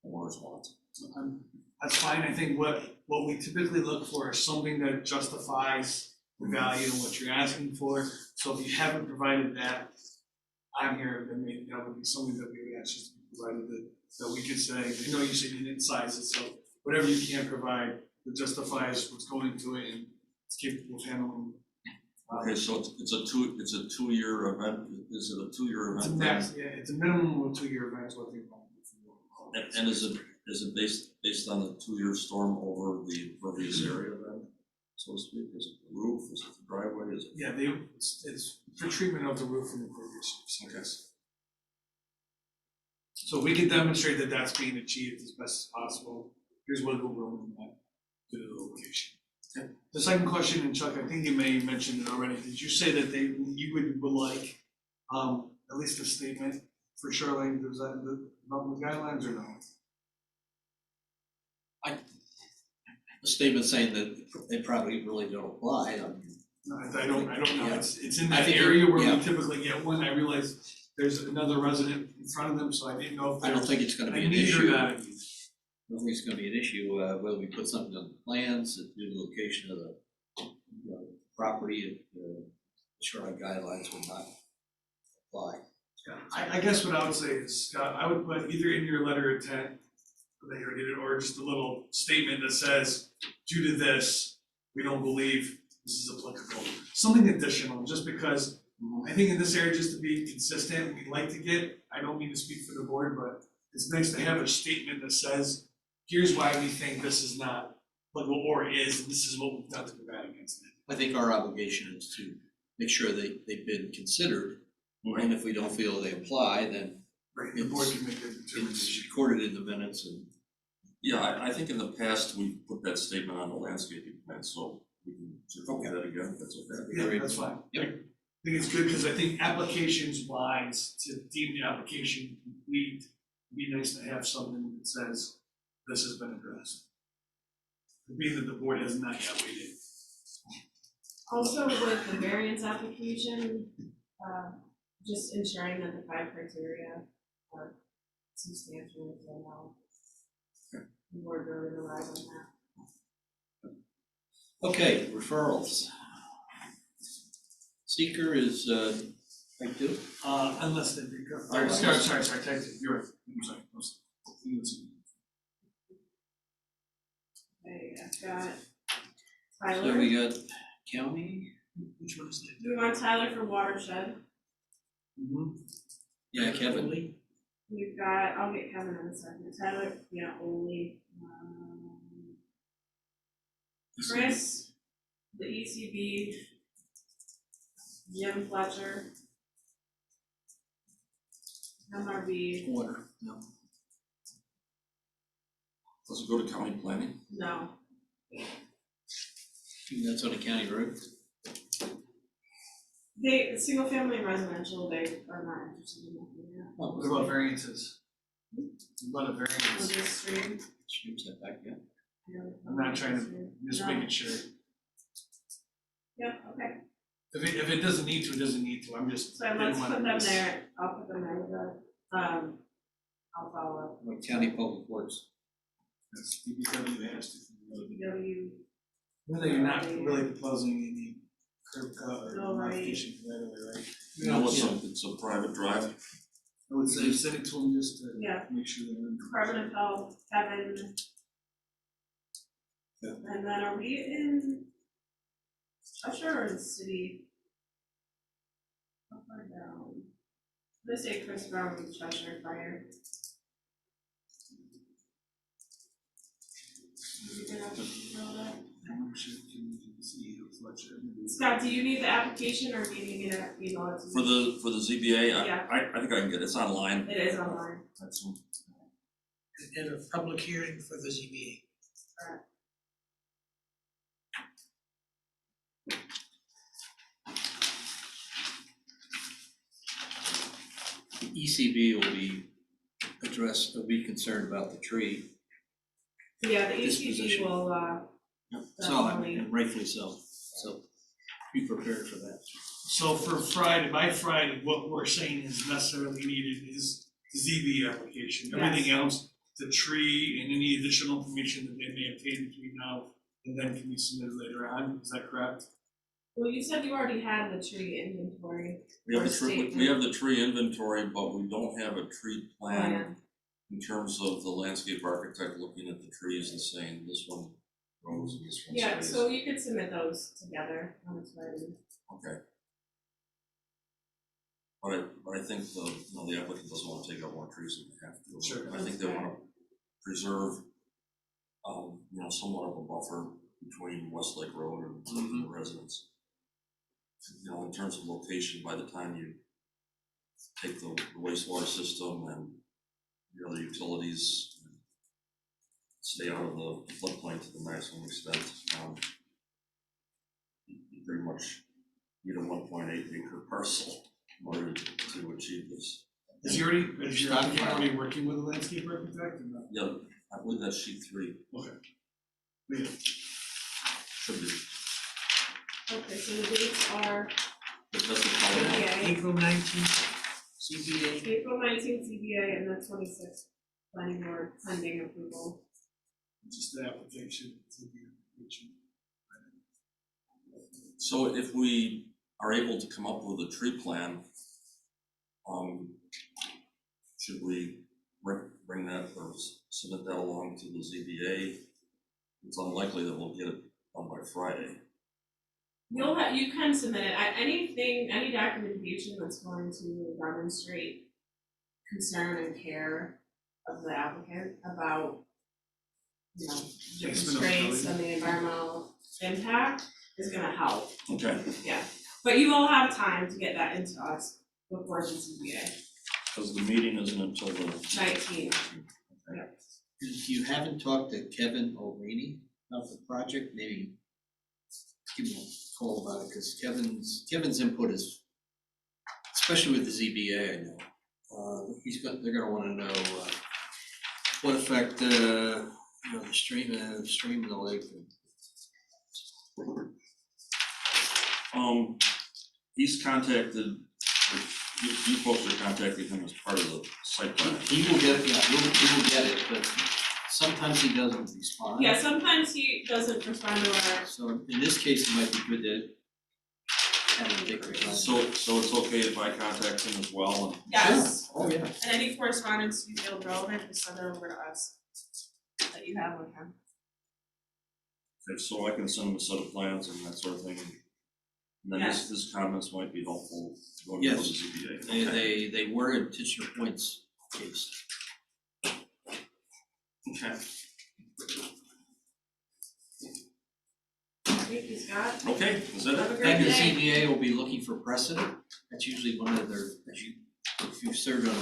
owners want. That's fine, I think what we typically look for is something that justifies the value and what you're asking for. So if you haven't provided that on here, then maybe that would be something that we would ask you to provide that we could say, I know you said you didn't size it, so whatever you can provide that justifies what's going into it and it's capable of handling. Okay, so it's a 2-year event, is it a 2-year It's a event? max, yeah, it's a minimum of 2-year event, is what they want. And is it based on the 2-year storm over the impervious area then, so to speak? Is it the roof, is it the driveway, is it? Yeah, it's for treatment of the roof and impervious use, I guess. So we can demonstrate that that's being achieved as best as possible. Here's wiggle room in that to the location. Okay. The second question, and Chuck, I think you may have mentioned it already. Did you say that you would like at least a statement for shoreline development guidelines or no? A statement saying that they probably really don't apply, I mean, No, I don't know. Yeah. It's in I that think area where yeah. we typically get one. I realize there's another resident in front of them, so I didn't know if I don't there's think it's gonna a be an need or issue. not I a need. don't think it's gonna be an issue, whether we put something on the plans, that the location of the property, the shoreline guidelines will not apply. Yeah, I guess what I would say is, Scott, I would put either in your letter of intent, that you did it, or just a little statement that says, due to this, we don't believe this is applicable. Something additional, just because I think in this area, just to be consistent, we'd like to get, I don't mean to speak for the board, but it's nice to have a statement that says, here's why we think this is not applicable, or is, and this is what we've done to prevent against it. I think our obligation is to make sure they've been considered, and if we don't feel they apply, then Right, the board can make a it's determination. recorded in the minutes and. Yeah, I think in the past, we put that statement on the landscaping plan, so we can circle that again, if that's okay. Yeah, that's fine. Yep. I think it's good, because I think applications wise, to deem the application complete, it'd be nice to have something that says this has been addressed. Being that the board has not yet waited. Also with the variance application, just ensuring that the 5 criteria are substantially filled out. The board really relies on that. Okay, referrals. Seeker is, type 2. Unless they become, Oh, sorry, type 2, you're right, I'm sorry. Okay, I've got So Tyler. we got county, Which one is that? Do we want Tyler for watershed? yeah, Kevin. We've got, I'll get Kevin in a second. Tyler, yeah, only. Chris, the ECB, Jim Fletcher, MRB, Water, no. Does it go to county planning? no. That's on a county road. They, single family and residential, they are not interested in looking at. What about variances? What about a On variance? this stream. Stream setback, yeah. I'm not trying to, just making sure. Yeah, okay, If it doesn't need to, it doesn't need to, I'm just. so let's didn't put wanna them miss- there, I'll put them there, but, I'll follow up. Like county public works. That's DPW has to. DPW, Whether you're not really proposing any curb cut or No, right. modification right away, right? You know, it's a private drive. I would say send it to them just to yeah, make sure they're. Department of Health, Kevin. Yeah. And then are we in Cheshire or the city? How far down? I'm gonna say Chris Brown with Cheshire Fire. You gonna have to know that? I'm sure you can see how Fletcher. Scott, do you need the application or do you need me to email it to you? For the ZBA, Yeah. I think I can get it, it's online. It is online. That's, And a public hearing for the ZBA. The ECB will be concerned about the tree. Yeah, the ECB Disposition. will, So, Definitely. and rightfully so, so be prepared for that. So for Friday, by Friday, what we're saying is necessarily needed is the ZB application. Everything else, the tree and any additional information that they may obtain between now and then can be submitted later on, is that correct? Well, you said you already had the tree inventory. We have Or the tree, statement. we have the tree inventory, but we don't have a tree plan in terms of the landscape architect looking at the trees and saying this one grows and this one Yeah, stays. so you could submit those together on its ready. Okay. But I think the applicant doesn't wanna take out more trees than they have to. Sure. I think they wanna preserve, somewhat of a buffer between Westlake Road and the residents. In terms of location, by the time you take the wastewater system and the other utilities, and stay out of the floodplain to the maximum extent, you pretty much need a 1.8 acre parcel in order to achieve this. Is your applicant already working with a landscape architect or not? Yeah, I believe that's sheet 3. Okay. Yeah. Should be. Okay, so the dates are But that's the color. CBA, April 19th, CBA. April 19th CBA and the 26th planning board pending approval. Just the application, ZB application. So if we are able to come up with a tree plan, should we bring that or submit that along to the ZBA? It's unlikely that we'll get it done by Friday. You can submit it, any documentation that's going to demonstrate concern and care of the applicant about, the constraints and the environmental impact is gonna help, Okay. but you all have time to get that into us before the ZBA, Because the meeting isn't until the 19. If you haven't talked to Kevin O'Reilly about the project, maybe give him a call about it, because Kevin's input is, especially with the ZBA, I know. They're gonna wanna know, what effect, the stream and the lake. He's contacted, you folks are contacting him as part of the site plan. He will get it, he will get it, but sometimes he doesn't respond. Yeah, sometimes he doesn't respond to our, So in this case, it might be good to have him take respond. So it's okay if I contact him as well? yes, Oh, yeah. and any correspondence you feel relevant, just send it over to us that you have with him. Okay, so I can send him a set of plans and that sort of thing. And then his comments might be helpful going to the Yes. ZBA. Okay. They were in Titchener Point's case. Okay. Thank you, Scott. Okay, is that Have a it? great And the day. ZBA will be looking for precedent. That's usually one of their, if you've served on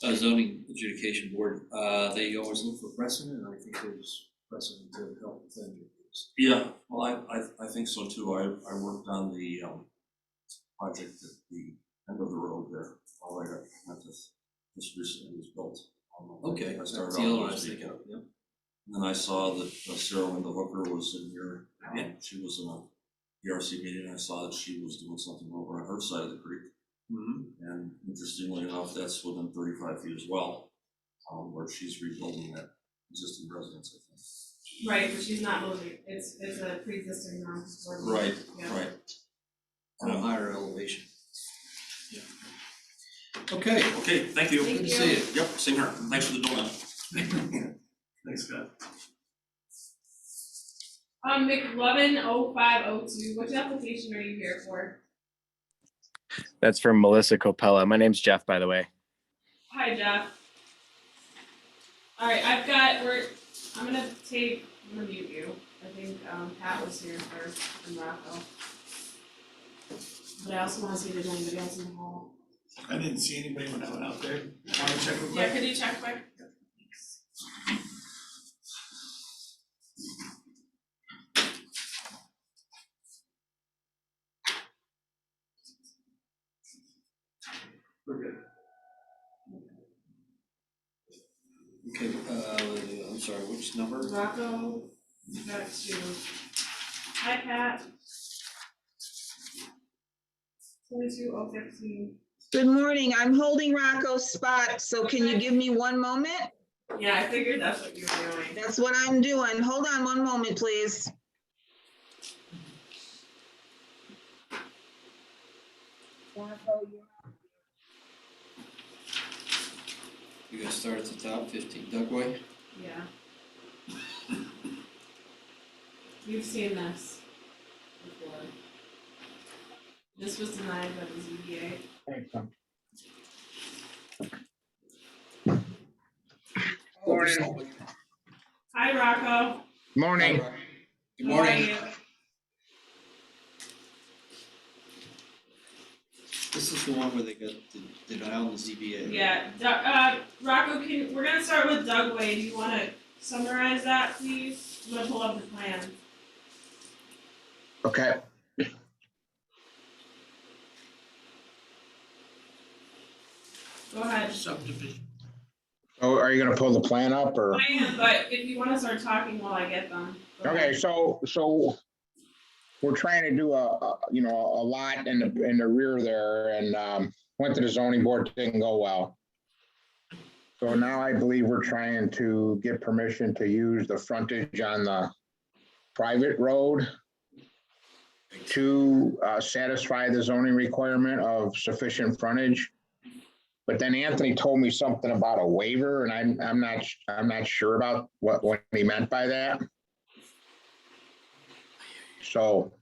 a zoning adjudication board, they always look for precedent, and I think there's precedent to help defend your case. Yeah, well, I think so too. I worked on the project at the end of the road there, all right up, this recently was built. Okay, I that's started the other out one I last was week. thinking of, yeah. And then I saw that Sarah Linda Hooker was in here, she was in a ERC meeting, I saw that she was doing something over on her side of the creek. And interestingly enough, that's within 35 feet as well, where she's rebuilding that existing residence, I think. Right, but she's not moving, it's a pre-existing non-conforming. Right, Yeah. right. On a higher elevation. Yeah. Okay, Okay, thank you. Thank good to you. see you. Yep, same here, thanks for the donut. Thanks, Scott. McLovin 0502, which application are you here for? That's from Melissa Copella. My name's Jeff, by the way. Hi, Jeff. All right, I'm gonna mute you. I think Pat was here first and Rocco. But I also wanna see if there's anybody else in the hall. I didn't see anybody when I went out there. Want to check real Yeah, quick? could you check quick? We're good. Okay, I'm sorry, which number? Rocco, you got 2. Hi, Pat. 22,015. Good morning. I'm holding Rocco's spot, so can you give me one moment? Yeah, I figured that's what you were doing. That's what I'm doing. Hold on one moment, please. You gotta start at the top, 15 Dugway. Yeah. You've seen this before. This was denied by the ZBA. Morning. Hi, Rocco. Morning. Good How are morning. you? This is the one where they got the denial in the ZBA. Yeah, Rocco, we're gonna start with Dugway. Do you wanna summarize that, please? I'm gonna pull up the plan. Okay. Go ahead. Subdivision. Oh, are you gonna pull the plan up or? I am, but if you wanna start talking while I get them. Go Okay, ahead. so we're trying to do a lot in the rear there and went to the zoning board, didn't go well. So now I believe we're trying to get permission to use the frontage on the private road to satisfy the zoning requirement of sufficient frontage. But then Anthony told me something about a waiver, and I'm not sure about what he meant by that. So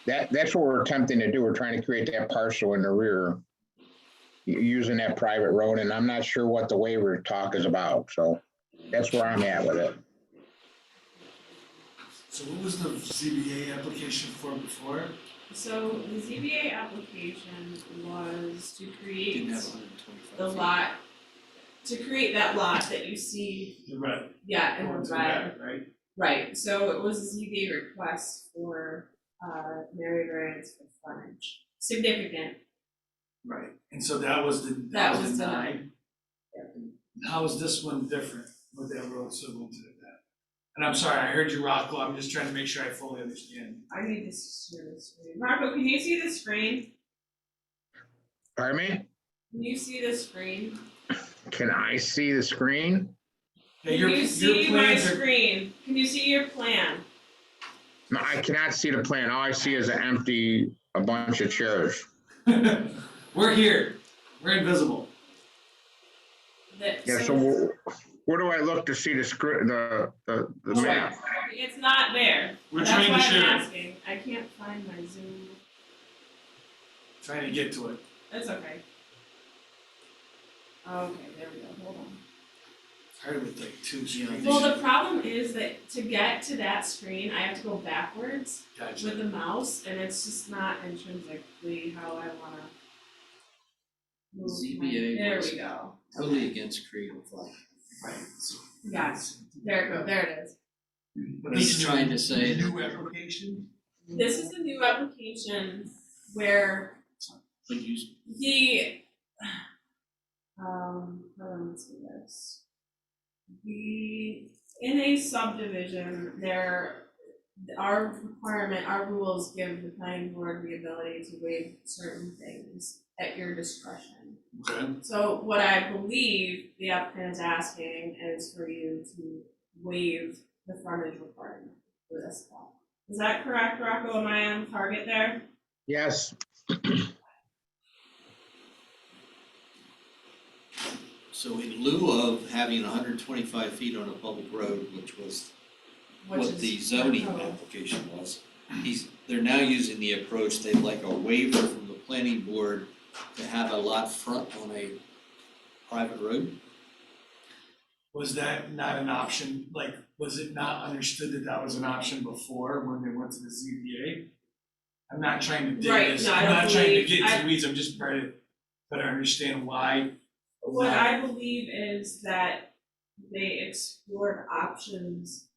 that's what we're attempting to do. We're trying to create that parcel in the rear using that private road, and I'm not sure what the waiver talk is about. So that's where I'm at with it. So what was the ZBA application for before? So the ZBA application was to create Didn't have 125 the feet. lot, to create that lot that you see, The red. yeah, in Going the to red. right? Right, so it was a ZBA request for area variance for frontage, significant. Right, and so that was That was denied. And how is this one different with that road civil to that? And I'm sorry, I heard you, Rocco, I'm just trying to make sure I fully understand. I need to share the screen. Rocco, can you see the screen? Pardon me? Can you see the screen? Can I see the screen? Yeah, Can your you see my plans are, screen? Can you see your plan? No, I cannot see the plan. All I see is a bunch of chairs. we're here, we're invisible. Yeah, so where do I look to see the script, the map? It's not there. We're That's trying why to I'm share it. asking. I can't find my Zoom. Trying to get to it. That's okay. Okay, there we go. Hold on. Started with like two screens. Well, the problem is that to get to that screen, I have to go backwards Gotcha. with the mouse, and it's just not intrinsically how I wanna move my, ZBA there was- we go. Totally against creative flag. Right. So- Yes, there it goes, there it is. But He's this is trying a to say- New application? This is a new application where But you, the, hold on, let's do this. In a subdivision, our requirement, our rules give the planning board the ability to waive certain things at your discretion. Okay. So what I believe the applicant is asking is for you to waive the frontage requirement for this lot. Is that correct, Rocco? Am I on target there? Yes, so in lieu of having 125 feet on a public road, which was Which what is the zoning code. application was, they're now using the approach, they'd like a waiver from the planning board to have a lot front on a private road. Was that not an option, like, was it not understood that that was an option before when they went to the ZBA? I'm not trying to dig Right, this, no, I I'm don't not trying to believe- get I- to the weeds, I'm just trying to better understand why. What I believe is that they explored options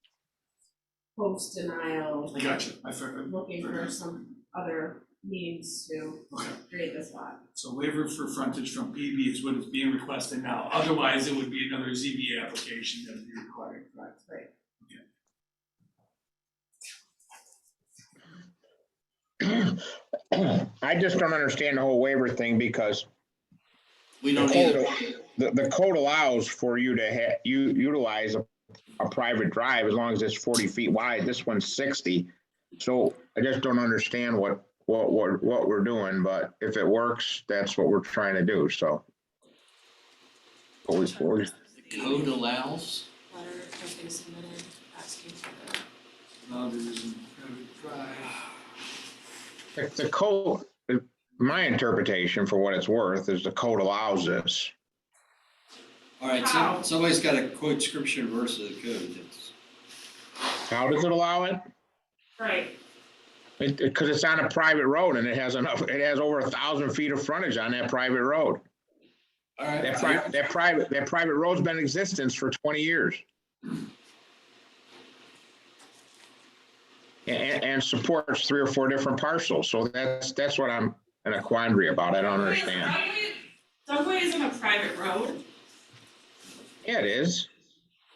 post denial, I got you, I figured, looking for some other means to okay. create this lot. So waiver for frontage from PB is what is being requested now, otherwise it would be another ZBA application that would be required, correct? Right. I just don't understand the whole waiver thing because We the don't either. code, the code allows for you to utilize a private drive as long as it's 40 feet wide. This one's 60. So I just don't understand what we're doing, but if it works, that's what we're trying to do, so. But we- The code allows, Letter that they submitted asking for the. No, there isn't gonna be drive. The code, my interpretation for what it's worth is the code allows this. all right, How? so somebody's got to quote scripture and verse of the code. It's- How does it allow it? Right, Because it's on a private road and it has over 1,000 feet of frontage on that private road. All right. That private road's been in existence for 20 years. And supports 3 or 4 different parcels. So that's what I'm in a quandary about. I don't understand. Dugway isn't a private road. Yeah, it is.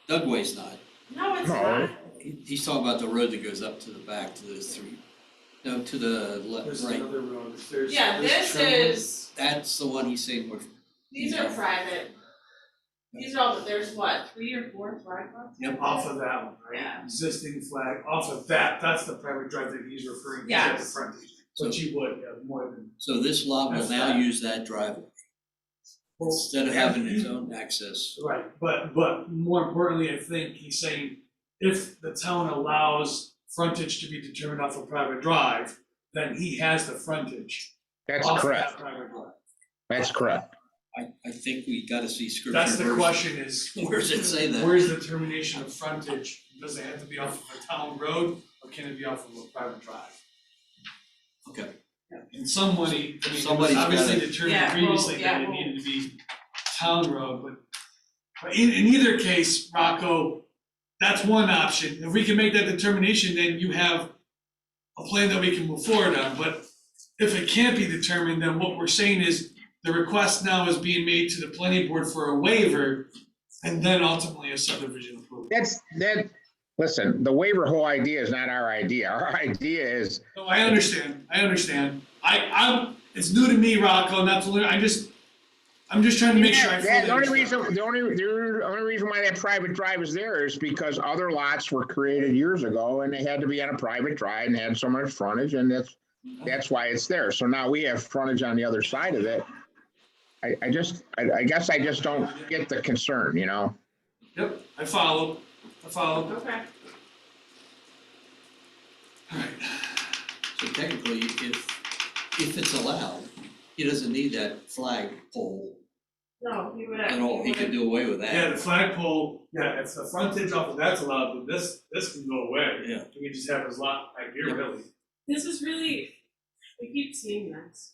Dugway's not. No, it's No. not. He's talking about the road that goes up to the back to the three, no, to the left, There's right. another road. There's- Yeah, there's this Tremont. is, That's the one he's saying we're, these are private. These are all, there's what, 3 or 4 flag lots? Yep. Off of that one, right? Yeah. Existing flag, off of that, that's the private drive that he's referring to at the Yes. frontage. But you would, yeah, more than. so this lot will That's now that. use that driveway instead of having its own access. Right, but more importantly, I think he's saying if the town allows frontage to be determined off a private drive, then he has the frontage That's off correct. that private drive. That's correct. I think we gotta see scripture. That's the and verse. question is. Where does it say that? Where's the determination of frontage? Does it have to be off of a town road or can it be off of a private drive? Okay, And somebody, I mean, it was Somebody's obviously Yeah, determined well, previously yeah, that it well- needed to be town road, but in either case, Rocco, that's one option. If we can make that determination, then you have a plan that we can move forward on, but if it can't be determined, then what we're saying is the request now is being made to the planning board for a waiver and then ultimately a subdivision approval. Listen, the waiver whole idea is not our idea. Our idea is, No, I understand. It's new to me, Rocco, and that's, I'm just trying to make sure I fully the only understand. reason, the only reason why that private drive is there is because other lots were created years ago and they had to be on a private drive and had so much frontage, and that's why it's there. So now we have frontage on the other side of it. I guess I just don't get the concern, you know? Yep, I follow. Okay. Alright, so technically, if it's allowed, he doesn't need that flag pole No, you would at all. He could do away with yeah, that. the flagpole, yeah, it's the frontage off of that's allowed, but this can go away. Yeah. We can just have his lot back here, Yep. really. This is really, we keep seeing this.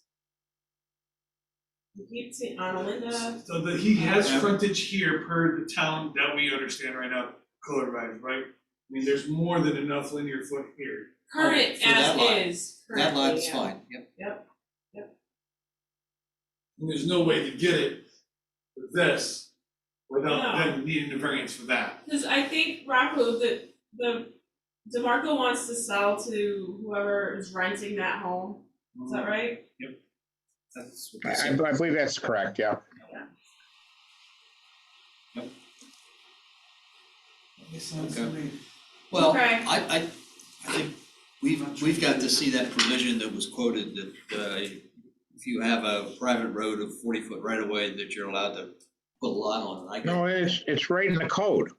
We keep seeing, Linda, So he has frontage here per the town that we understand right now, code-wise, right? I mean, there's more than enough linear foot here. current for that lot. as is, That currently, lot's yeah. fine, yep. And there's no way to get it with this without No. then needing a variance for that. Cause I think Rocco, the DeMarco wants to sell to whoever is renting that home, is that right? That's what they I said. believe that's correct, yeah. Makes sense to Okay. me. Well, Okay. I think we've got to see that provision that was quoted that, if you have a private road of 40-foot right of way, that you're allowed to put a lot on it. No, it's right in the code.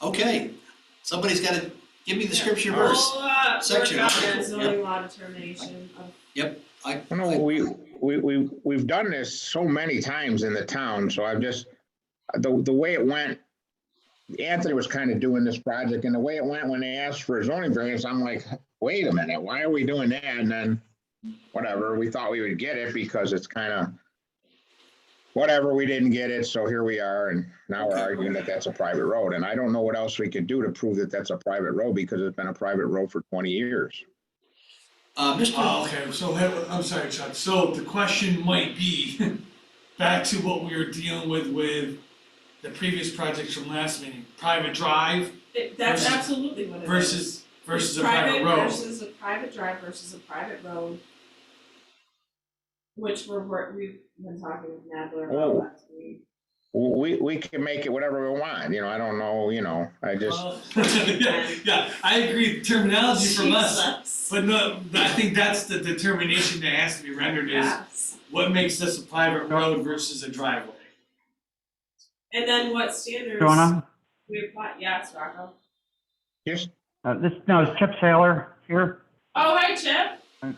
Okay, somebody's gotta give me the scripture We'll, verse. Section, work on that article, zoning law determination of. Yep, No, we've done this so many times in the town, so I've just, the way it went, Anthony was kind of doing this project, and the way it went when they asked for a zoning variance, I'm like, wait a minute, why are we doing that? And then, whatever, we thought we would get it because it's kind of, whatever, we didn't get it, so here we are, and now we're arguing that that's a private road, and I don't know what else we could do to prove that that's a private road, because it's been a private road for 20 years. Mr. Oh, okay, so, I'm sorry, Chuck, so the question might be, back to what we were dealing with the previous projects from last meeting, private drive That's Versus- absolutely what it is. versus versus a private road. Versus a private drive versus a private road. Which we've been talking with Nadler about last week. We can make it whatever we want, I don't know, I just, Well, yeah, I agree, terminology from us, Jesus. but no, I think that's the determination that has to be rendered is Yes. what makes this a private road versus a driveway. And then what standards Jonah, we apply, yes, Rocco. just, it's Chip Saylor here. Oh, hi, Chip.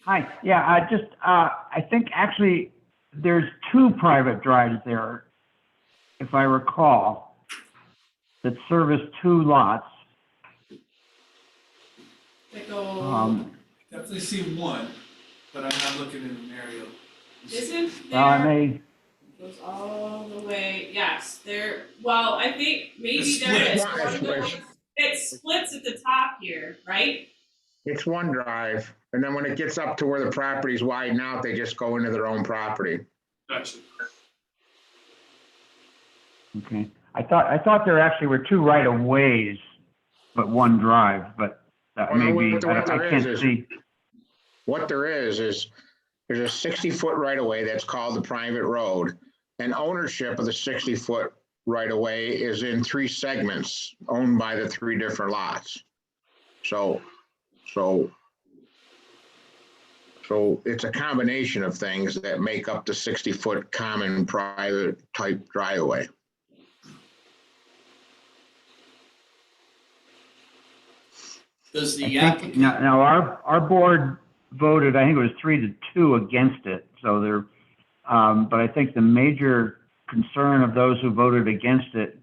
Hi, yeah, I think actually there's two private drives there, if I recall, that service two lots. They go, Definitely see one, but I'm not looking in an aerial. isn't Well, I there, may, goes all the way, yes, there, well, I think maybe It's there is. split. It splits at the top here, right? it's one drive, and then when it gets up to where the properties widen out, they just go into their own property. Gotcha. okay. I thought there actually were two right of ways, but one drive, but that Oh, no, may be, what I there can't is see. What there is there's a 60-foot right-of-way that's called the private road, and ownership of the 60-foot right-of-way is in 3 segments owned by the 3 different lots. So it's a combination of things that make up the 60-foot common private type driveway. Does I the think, applicant, now our board voted, I think it was 3-2 against it, so there, but I think the major concern of those who voted against it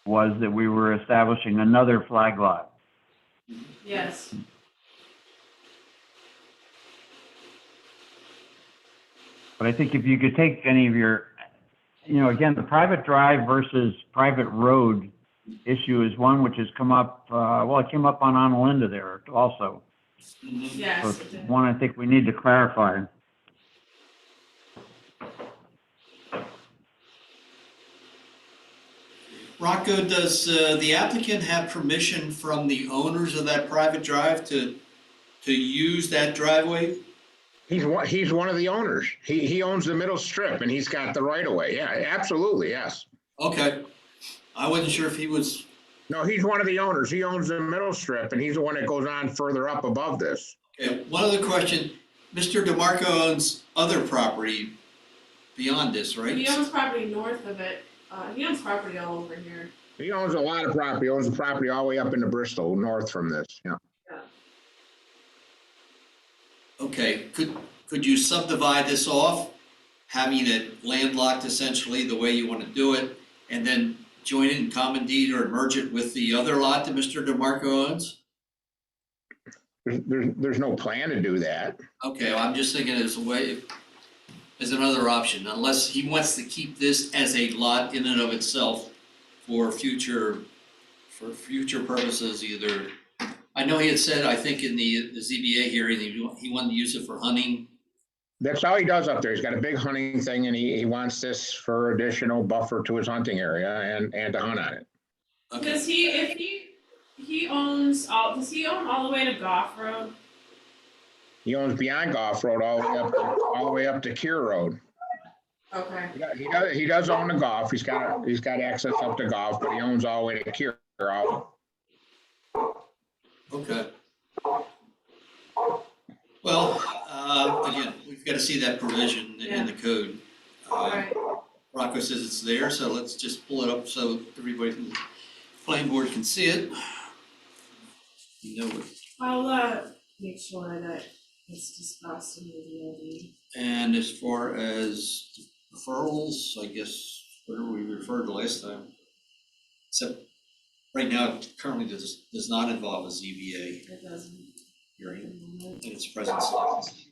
was that we were establishing another flag lot. Yes. But I think if you could take any of your, again, the private drive versus private road issue is one which has come up, it came up on Linda there also. So Yes, it's it did. one I think we need to clarify. Rocco, does the applicant have permission from the owners of that private drive to use that driveway? He's one of the owners. He owns the middle strip and he's got the right of way. Yeah, absolutely, yes. Okay, I wasn't sure if he was, No, he's one of the owners. He owns the middle strip and he's the one that goes on further up above this. okay, one other question, Mr. DeMarco owns other property beyond this, right? He owns property north of it, he owns property all over here. He owns a lot of property. He owns the property all the way up into Bristol, north from this, yeah. Okay, could you subdivide this off, having it landlocked essentially the way you want to do it, and then join it in common deed or merge it with the other lot that Mr. DeMarco owns? There's no plan to do that. Okay, well, I'm just thinking as a way, as another option, unless he wants to keep this as a lot in and of itself for future purposes, either. I know he had said, I think in the ZBA hearing, he wanted to use it for hunting. That's all he does up there. He's got a big hunting thing and he wants this for additional buffer to his hunting area and to hunt on it. Okay. Does he, if he owns does he own all the way to Goff Road? He owns beyond Golf Road all the way up to Kier Road. Okay. He does own the golf. He's got access up to golf, but he owns all the way to Kier. Okay. Well, again, we've got to see that provision in the code. Alright. Rocco says it's there, so let's just pull it up so everybody from the planning board can see it. You know it. I'll make sure that it's discussed in the DOD. And as far as referrals, I guess, whatever we referred to last time. Except right now, it currently does not involve a ZBA It doesn't. hearing in its present state.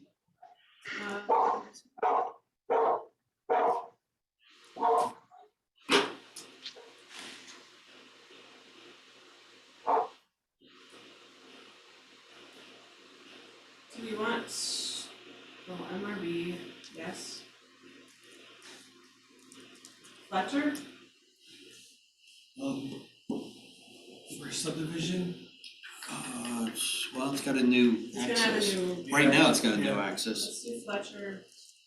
Do we want, MRB, yes. Fletcher? For subdivision, Well, it's got a new It's gonna have a access. new. Right now, it's got a new Yeah. access. Let's do Fletcher.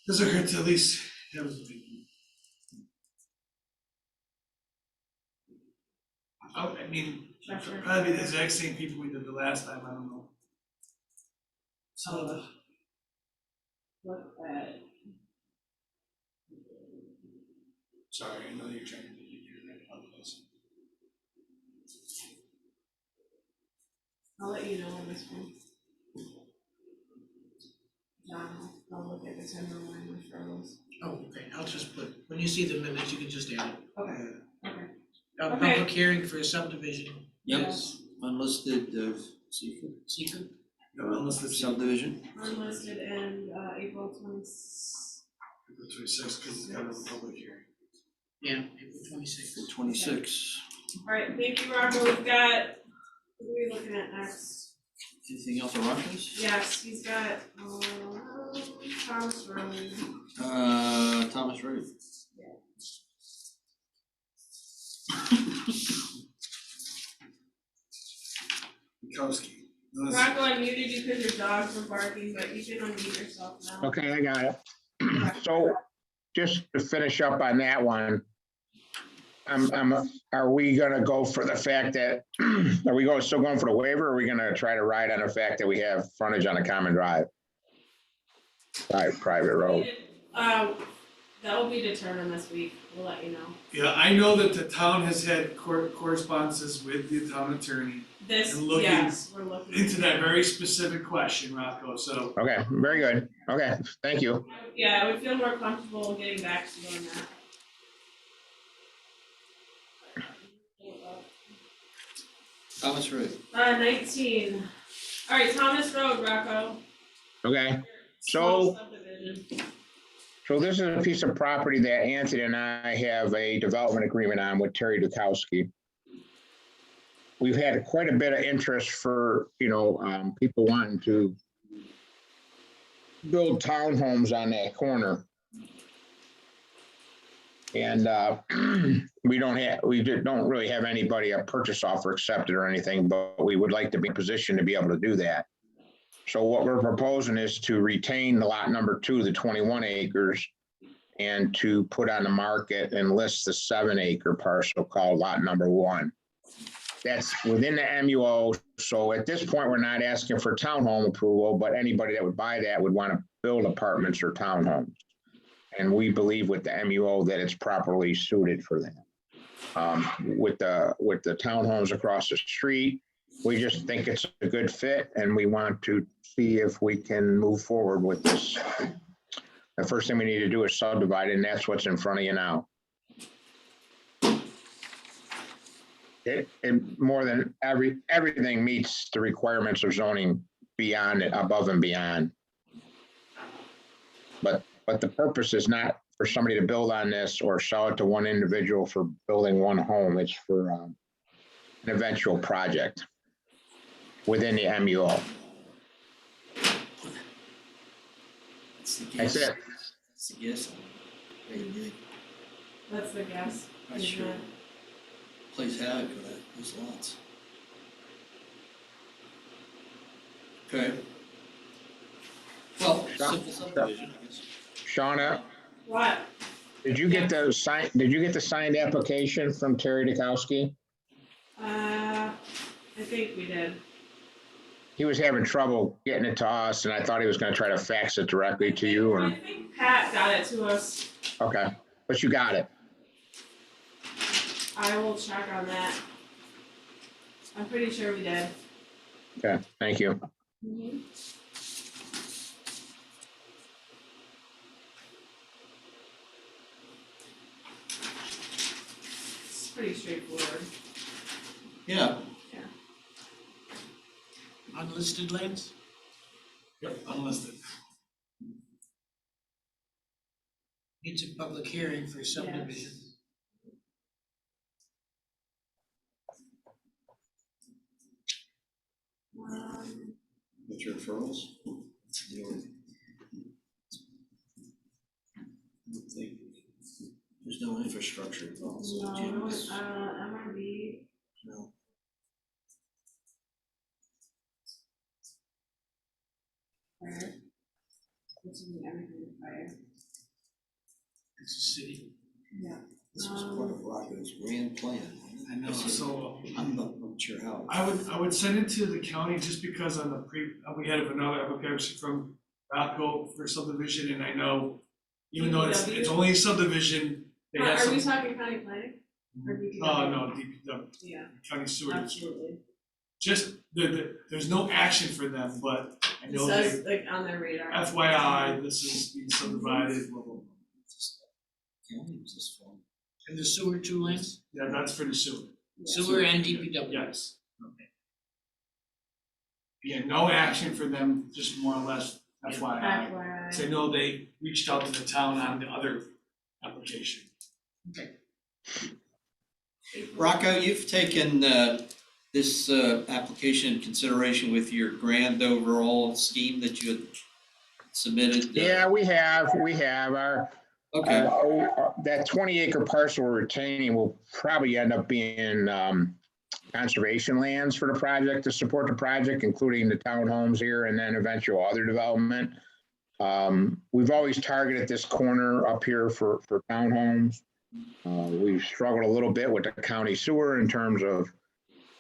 Doesn't hurt to at least have. Oh, I mean, Fletcher. probably the exact same people we did the last time, I don't know. So, Look at. sorry, I know you're trying to do your, I apologize. I'll let you know on this one. John, I'll look at the timber line referrals. Oh, okay, I'll just put, when you see the minutes, you can just add it. Okay, okay. A Okay. public hearing for a subdivision, Yep, Yes. unlisted, secret secret. No, unless it's subdivision. Unlisted and, April 26, because it's got a public hearing. Yeah, April 26th. 26. Alright, thank you, Rocco, we've got, what are we looking at next? Anything else on Rocco's? Yes, he's got, Thomas Road. Thomas Road. Mikowski. Rocco, I muted you because your dogs were barking, but you can unmute yourself now. Okay, I got it. So just to finish up on that one, are we gonna go for the fact that, still going for the waiver, or are we gonna try to ride on the fact that we have frontage on a common drive? Private road. That will be determined this week, we'll let you know. Yeah, I know that the town has had correspondences with the town attorney This, And looking yes, we're looking. into that very specific question, Rocco, so. Okay, very good. Okay, thank you. Yeah, I would feel more comfortable getting back to you on that. Thomas Road. 19. Alright, Thomas Road, Rocco. Okay, Small so, subdivision. so this is a piece of property that Anthony and I have a development agreement on with Terry Dukowski. We've had quite a bit of interest for, people wanting to build townhomes on that corner. And we don't really have anybody a purchase offer accepted or anything, but we would like to be in position to be able to do that. So what we're proposing is to retain the lot number 2, the 21 acres, and to put on the market and list the 7-acre parcel called lot number 1. That's within the MUO, so at this point, we're not asking for townhome approval, but anybody that would buy that would want to build apartments or townhomes. And we believe with the MUO that it's properly suited for that. With the townhomes across the street, we just think it's a good fit, and we want to see if we can move forward with this. The first thing we need to do is subdivide, and that's what's in front of you now. It more than everything meets the requirements of zoning beyond it, above and beyond. But the purpose is not for somebody to build on this or sell it to one individual for building one home. It's for an eventual project within the MUO. That's it. It's the guess. Maybe That's the guess. Not sure. Plays havoc with those lots. Okay. Well, simple subdivision, I guess. Shauna, What? did you get the signed application from Terry Dukowski? I think we did. He was having trouble getting it to us, and I thought he was gonna try to fax it directly to you, I or, think Pat got it to us. okay, but you got it. I will check on that. I'm pretty sure we did. Okay, thank you. Mhm. It's pretty straightforward. Yeah. Unlisted lands? Yep, unlisted. Needs a public hearing for subdivision. With your referrals? There's no infrastructure involved. So No, Jim's- MRB. no. Putting everything to fire. It's a city. Yeah. This was part of Rocco's grand plan. I know, so I'm not sure how. I would send it to the county just because on the we had another application from Rocco for subdivision, and I know, even though it's DPW? only a subdivision, they have Are some. we talking county planning? Or DPW? Oh, no, DPW, Yeah, county sewer. absolutely. Just, there's no action for them, but I It know says like on their radar. FYI, this is being subdivided, blah, blah, blah. County was this fun. And the sewer two lanes, Yeah, that's for the sewer. sewer and DPW. Yes. Yeah, no action for them, just more or less FYI. FYI. So I know they reached out to the town on the other application. Rocco, you've taken this application in consideration with your grand overall scheme that you had submitted? Yeah, we have our, Okay, that 20-acre parcel we're retaining will probably end up being conservation lands for the project, to support the project, including the townhomes here and then eventual other development. We've always targeted this corner up here for townhomes. We've struggled a little bit with the county sewer in terms of,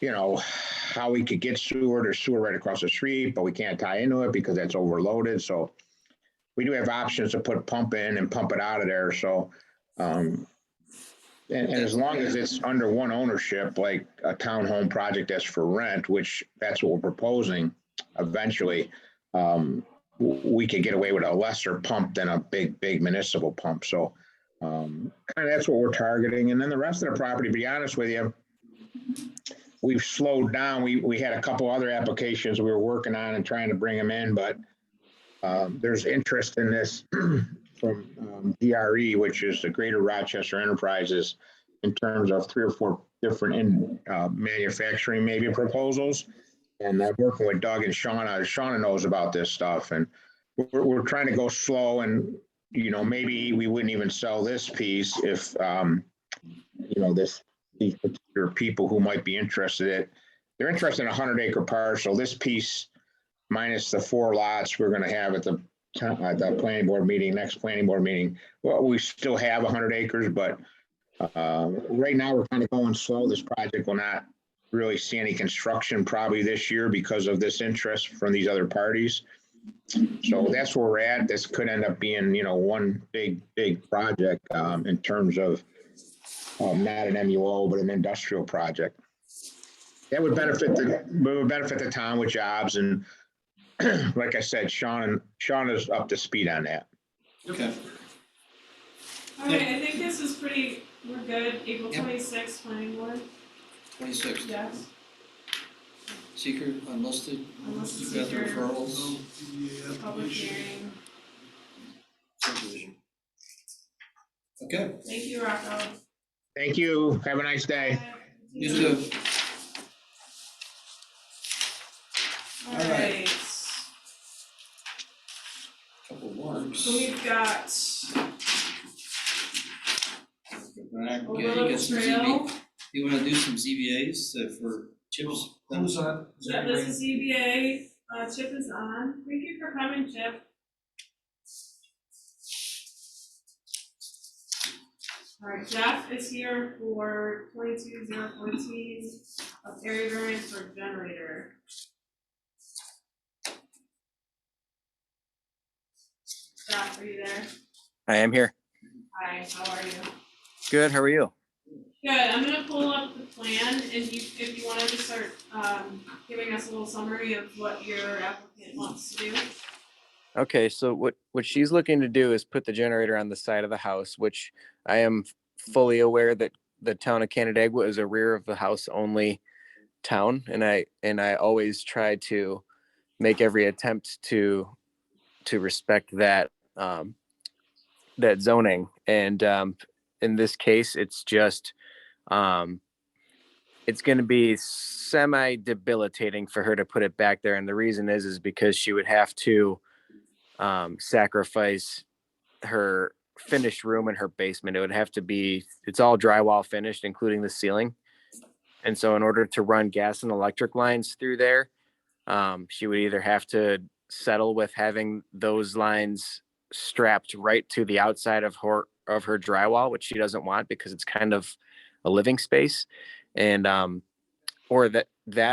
you know, how we could get sewer. There's sewer right across the street, but we can't tie into it because that's overloaded. So we do have options to put pump in and pump it out of there. So, and as long as it's under one ownership, like a townhome project that's for rent, which that's what we're proposing eventually, we could get away with a lesser pump than a big municipal pump. So kind of that's what we're targeting. And then the rest of the property, to be honest with you, we've slowed down. We had a couple other applications we were working on and trying to bring them in, but there's interest in this from DRE, which is the Greater Rochester Enterprises, in terms of 3 or 4 different manufacturing maybe proposals. And I'm working with Doug and Shauna. Shauna knows about this stuff, and we're trying to go slow. And you know, maybe we wouldn't even sell this piece if you know, these particular people who might be interested. They're interested in a 100-acre parcel. This piece, minus the 4 lots we're going to have at the planning board meeting, next planning board meeting. Well, we still have 100 acres, but right now we're kind of going slow. This project will not really see any construction probably this year because of this interest from these other parties. So that's where we're at. This could end up being, you know, one big project in terms of not an MUO, but an industrial project. That would benefit the town with jobs, and like I said, Sean is up to speed on that. okay. All right, I think this is we're good. April Yep. 26th, planning board. 26th. Yes. Seeker unlisted. Unlisted You got the seeker. referrals. Public hearing. Subdivision. Okay, Thank you, Rocco. Thank you. Have a nice day. you too. All All right. right. Couple marks. So we've got Back. a Yeah, you little got some trail. ZB. You wanna do some ZBAs for Chips? Who's on? Is Yeah, that this right? is ZBA. Chip is on. Thank you for coming, Chip. All right, Jeff is here for 22-014 of area variance for generator. Jeff, are you there? I am here. Hi, how are you? Good. How are you? Good, I'm gonna pull up the plan and if you wanted to start, giving us a little summary of what your applicant wants to do. Okay. So what she's looking to do is put the generator on the side of the house, which I am fully aware that the town of Canandaigua is a rear of the house only town, and I always try to make every attempt to respect that that zoning. And in this case, it's just it's going to be semi debilitating for her to put it back there. And the reason is because she would have to sacrifice her finished room in her basement. It would have to be, it's all drywall finished, including the ceiling. And so in order to run gas and electric lines through there, she would either have to settle with having those lines strapped right to the outside of her drywall, which she doesn't want because it's kind of a living space. And or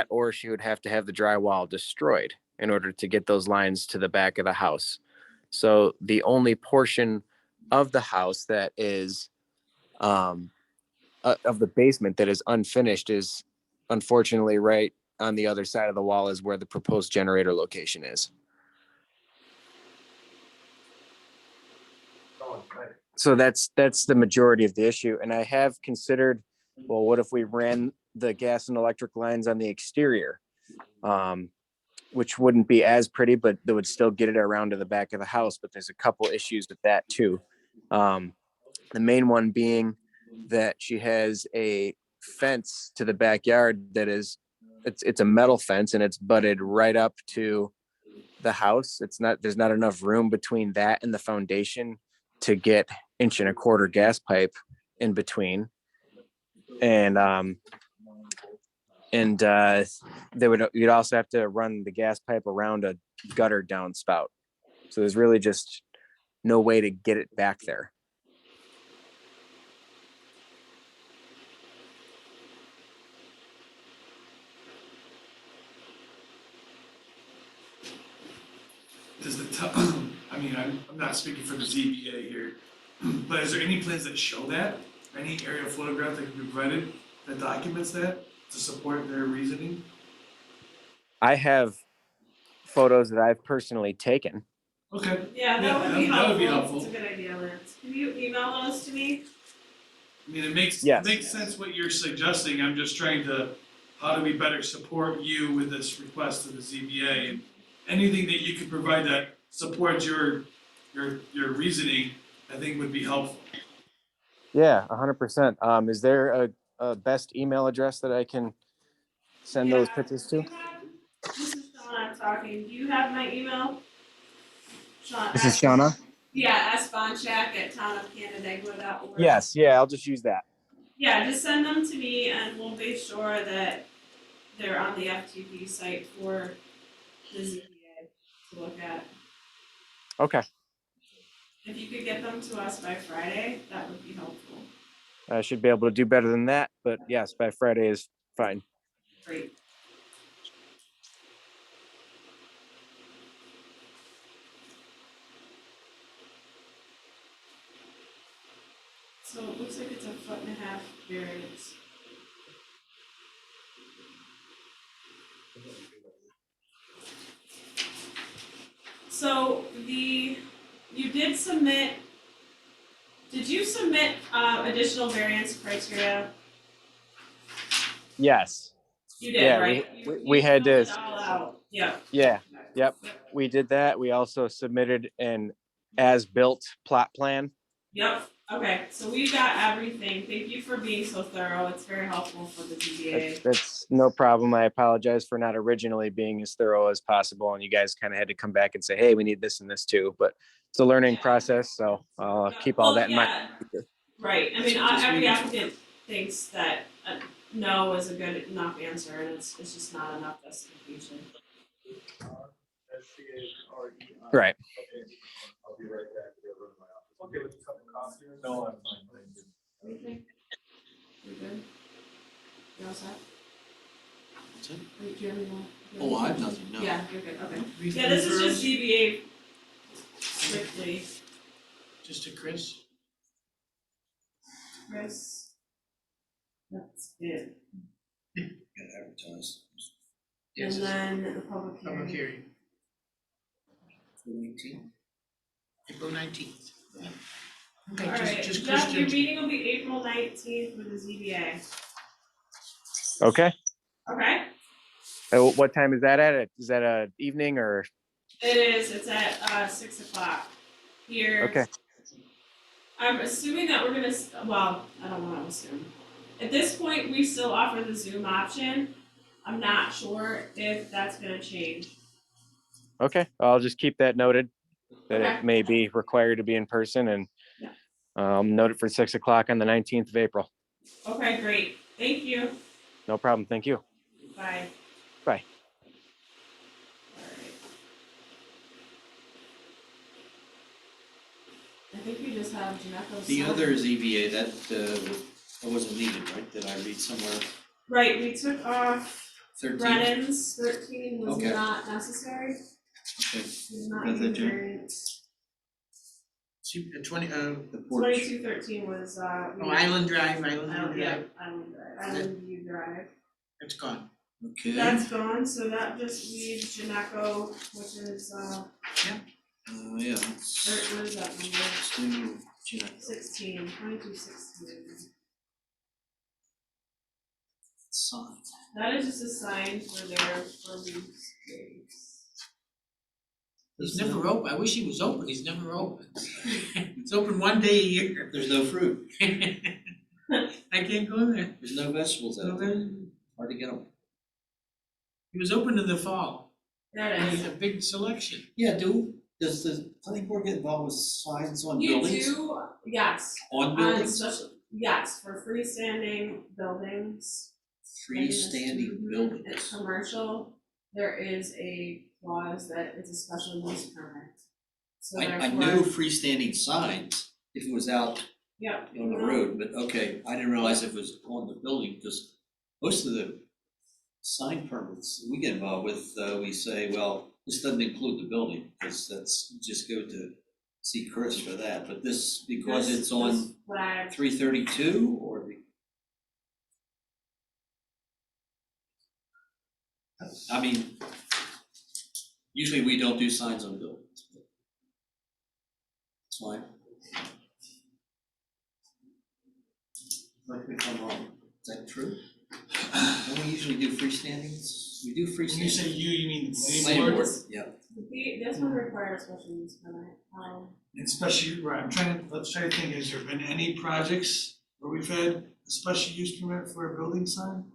or she would have to have the drywall destroyed in order to get those lines to the back of the house. So the only portion of the house that is of the basement that is unfinished is unfortunately right on the other side of the wall is where the proposed generator location is. So that's the majority of the issue. And I have considered, well, what if we ran the gas and electric lines on the exterior? Which wouldn't be as pretty, but that would still get it around to the back of the house. But there's a couple issues with that too. The main one being that she has a fence to the backyard that is, it's a metal fence and it's butted right up to the house. There's not enough room between that and the foundation to get 1.25 inch gas pipe in between. And you'd also have to run the gas pipe around a gutter downspout. So there's really just no way to get it back there. Does I mean, I'm not speaking for the ZBA here, but is there any plans that show that? Any aerial photograph that can be provided that documents that to support their reasoning? I have photos that I've personally taken. Okay. Yeah, that would be That would be helpful. helpful. It's a good idea, Lance. Can you email those to me? I mean, it makes Yes. sense what you're suggesting. I'm just trying to, how do we better support you with this request to the ZBA? And anything that you could provide that supports your reasoning, I think would be helpful. Yeah, 100%. Is there a best email address that I can send those pictures to? This is Shauna I'm talking. Do you have my email? Shauna. This is Shauna? Yeah, sbonchak@townofcanandaigua.org. Yes, yeah, I'll just use that. Yeah, just send them to me and we'll make sure that they're on the FTP site for the ZBA to look at. Okay. If you could get them to us by Friday, that would be helpful. I should be able to do better than that, but yes, by Friday is fine. Great. So it looks like it's a 1.5 foot variance. So you did submit, did you submit additional variance criteria? Yes. You did, Yeah, right? we had filled to. it all out. Yeah. Yeah, yep. We did that. We also submitted an as-built plot plan. Yep, okay, so we got everything. Thank you for being so thorough. It's very helpful for the ZBA. That's no problem. I apologize for not originally being as thorough as possible, and you guys kind of had to come back and say, hey, we need this and this too, but it's a learning process, so I'll keep all that in mind. Right, I mean, every applicant thinks that no is a good enough answer, and it's just not enough justification. Right. I'll be right back. Okay, with a cup of coffee. No, I'm fine. Anything? You're good? You all set? That's it. Do you have any more? Oh, I have nothing, no. Yeah, you're good, okay. Yeah, this is just ZBA strictly. Just to Chris? Chris. That's it. Got advertised. And then the public Public hearing. hearing, April 19th. Okay, Alright, just Jeff, your Christian. meeting will be April 19th with the ZBA. Okay. Okay? What time is that at? Is that a evening or? It is, it's at 6 o'clock here. Okay. I'm assuming that we're gonna, well, I don't wanna assume. At this point, we still offer the Zoom option. I'm not sure if that's gonna change. Okay, I'll just keep that noted, that Okay. it may be required to be in person, and note it for 6 o'clock on the 19th of April. Okay, great. Thank you. No problem. Thank you. Bye. Bye. I think we just have Janeco. The other is EVA, that wasn't needed, right? Did I read somewhere? Right, we took off 13? Brennan's, 13 was Okay. not necessary. Okay. Did not Got that, need Jim? variance. 20, The porch. 2213 was, Island Drive, Island Island, View yeah, Drive, Island View Drive. it's gone. Okay. That's gone, so that just leaves Janeco, which is, Yeah. what is that number? Let's do Jack. 2216. Sign. That is just a sign for leaf space. He's never open, I wish he was open, he's never open. It's open one day a year. There's no fruit. I can't go there. There's no vegetables out there. Hard to get them. He was open in the fall, There it and is. a big selection. Yeah, does the planning board get involved with signs on You buildings? do, yes, On buildings? yes, for freestanding buildings. Freestanding It's buildings. commercial, there is a clause that it's a special use permit. So I therefore, knew freestanding signs if it was out yeah. on the road, but okay, I didn't realize it was on the building, because most of the sign permits we get involved with, we say, well, this doesn't include the building, because that's, just go to see Chris for that, but this, because This- it's on this flag, 332 or the. I mean, usually we don't do signs on buildings, but it's fine. Correct me if I'm wrong, is that true? Don't we usually do freestandings? We do freestanding. When you say you mean the planning Planning board? board, yeah. this one requires special use permit, And especially, right, let's try to think, has there been any projects where we've had a special use permit for a building sign?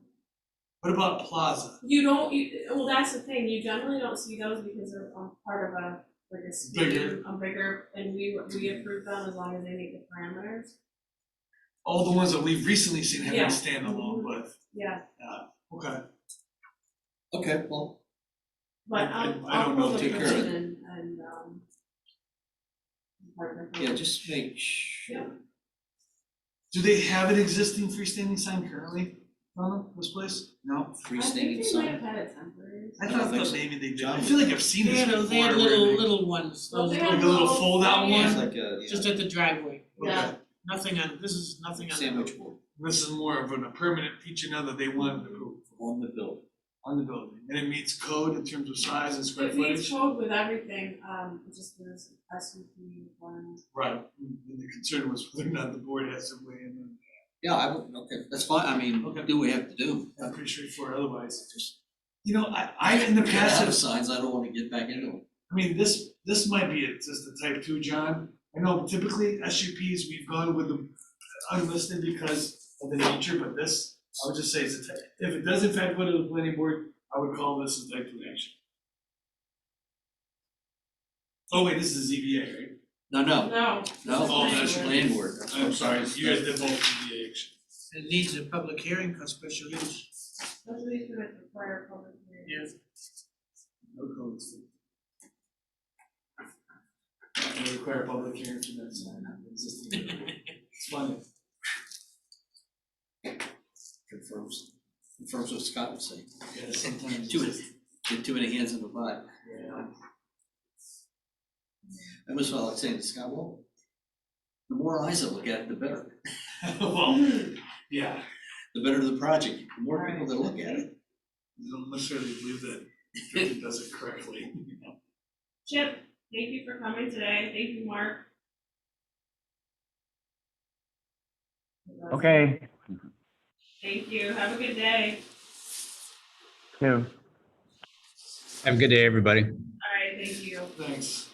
What about plaza? you don't, well, that's the thing, you generally don't see those because they're part of a scheme, Bigger. a bigger, and we approve them as long as they meet the parameters. All the ones that we've recently seen have been Yeah. standalone, but, Yeah, okay. Okay, well, but I I'll don't know, pull the take care of it. permission and, partner. yeah, just make sure. Yeah. Do they have an existing freestanding sign currently, this place? No? I Freestanding think they might have sign. had it temporary. I I don't thought think that so. maybe they did. John I feel like I've seen They this had, before. they had where they- little ones, Well, those they little, Like a little fold-out Yeah. It's one? like a, just yeah, at the driveway, Yeah. Okay. nothing on, this is nothing on the road. sandwich board This is more of a permanent feature now that they wanted to prove on the building. on the building. And it meets code in terms of size and square It meets footage? code with everything, it just there's SUP requirements. Right. And the concern was whether or not the board has to weigh in. Yeah, I would, okay, that's fine, I mean, Okay. do what we have to do. I'm pretty straightforward otherwise. Just, you know, I in the past Out have of signs, I don't wanna get back into them. I mean, this might be just a type 2, John. I know typically SUPs, we've gone with the unlisted because of the nature, but this, I would just say it's a type, if it does in fact go to the planning board, I would call this a type 2 action. Oh wait, this is ZBA, right? No, No. Oh, that's planning board. That's what I'm sorry, saying. you guys did both ZBA action. It needs a public hearing for special use. Special use permits require public hearing. Yeah. No codes. They require public hearing for that sign, existing. It's funny. Confirms what Scott was saying. Yeah, sometimes. Get too many hands in the pie. Yeah. I almost felt like saying to Scott, well, the more eyes that look at it, the better. Well, yeah, The better the project, the more people that look at it. I don't necessarily believe that it does it correctly. Chip, thank you for coming today. Thank you, Mark. Okay, Thank you. Have a good day. two. Have a good day, everybody. All right, thank you. Thanks.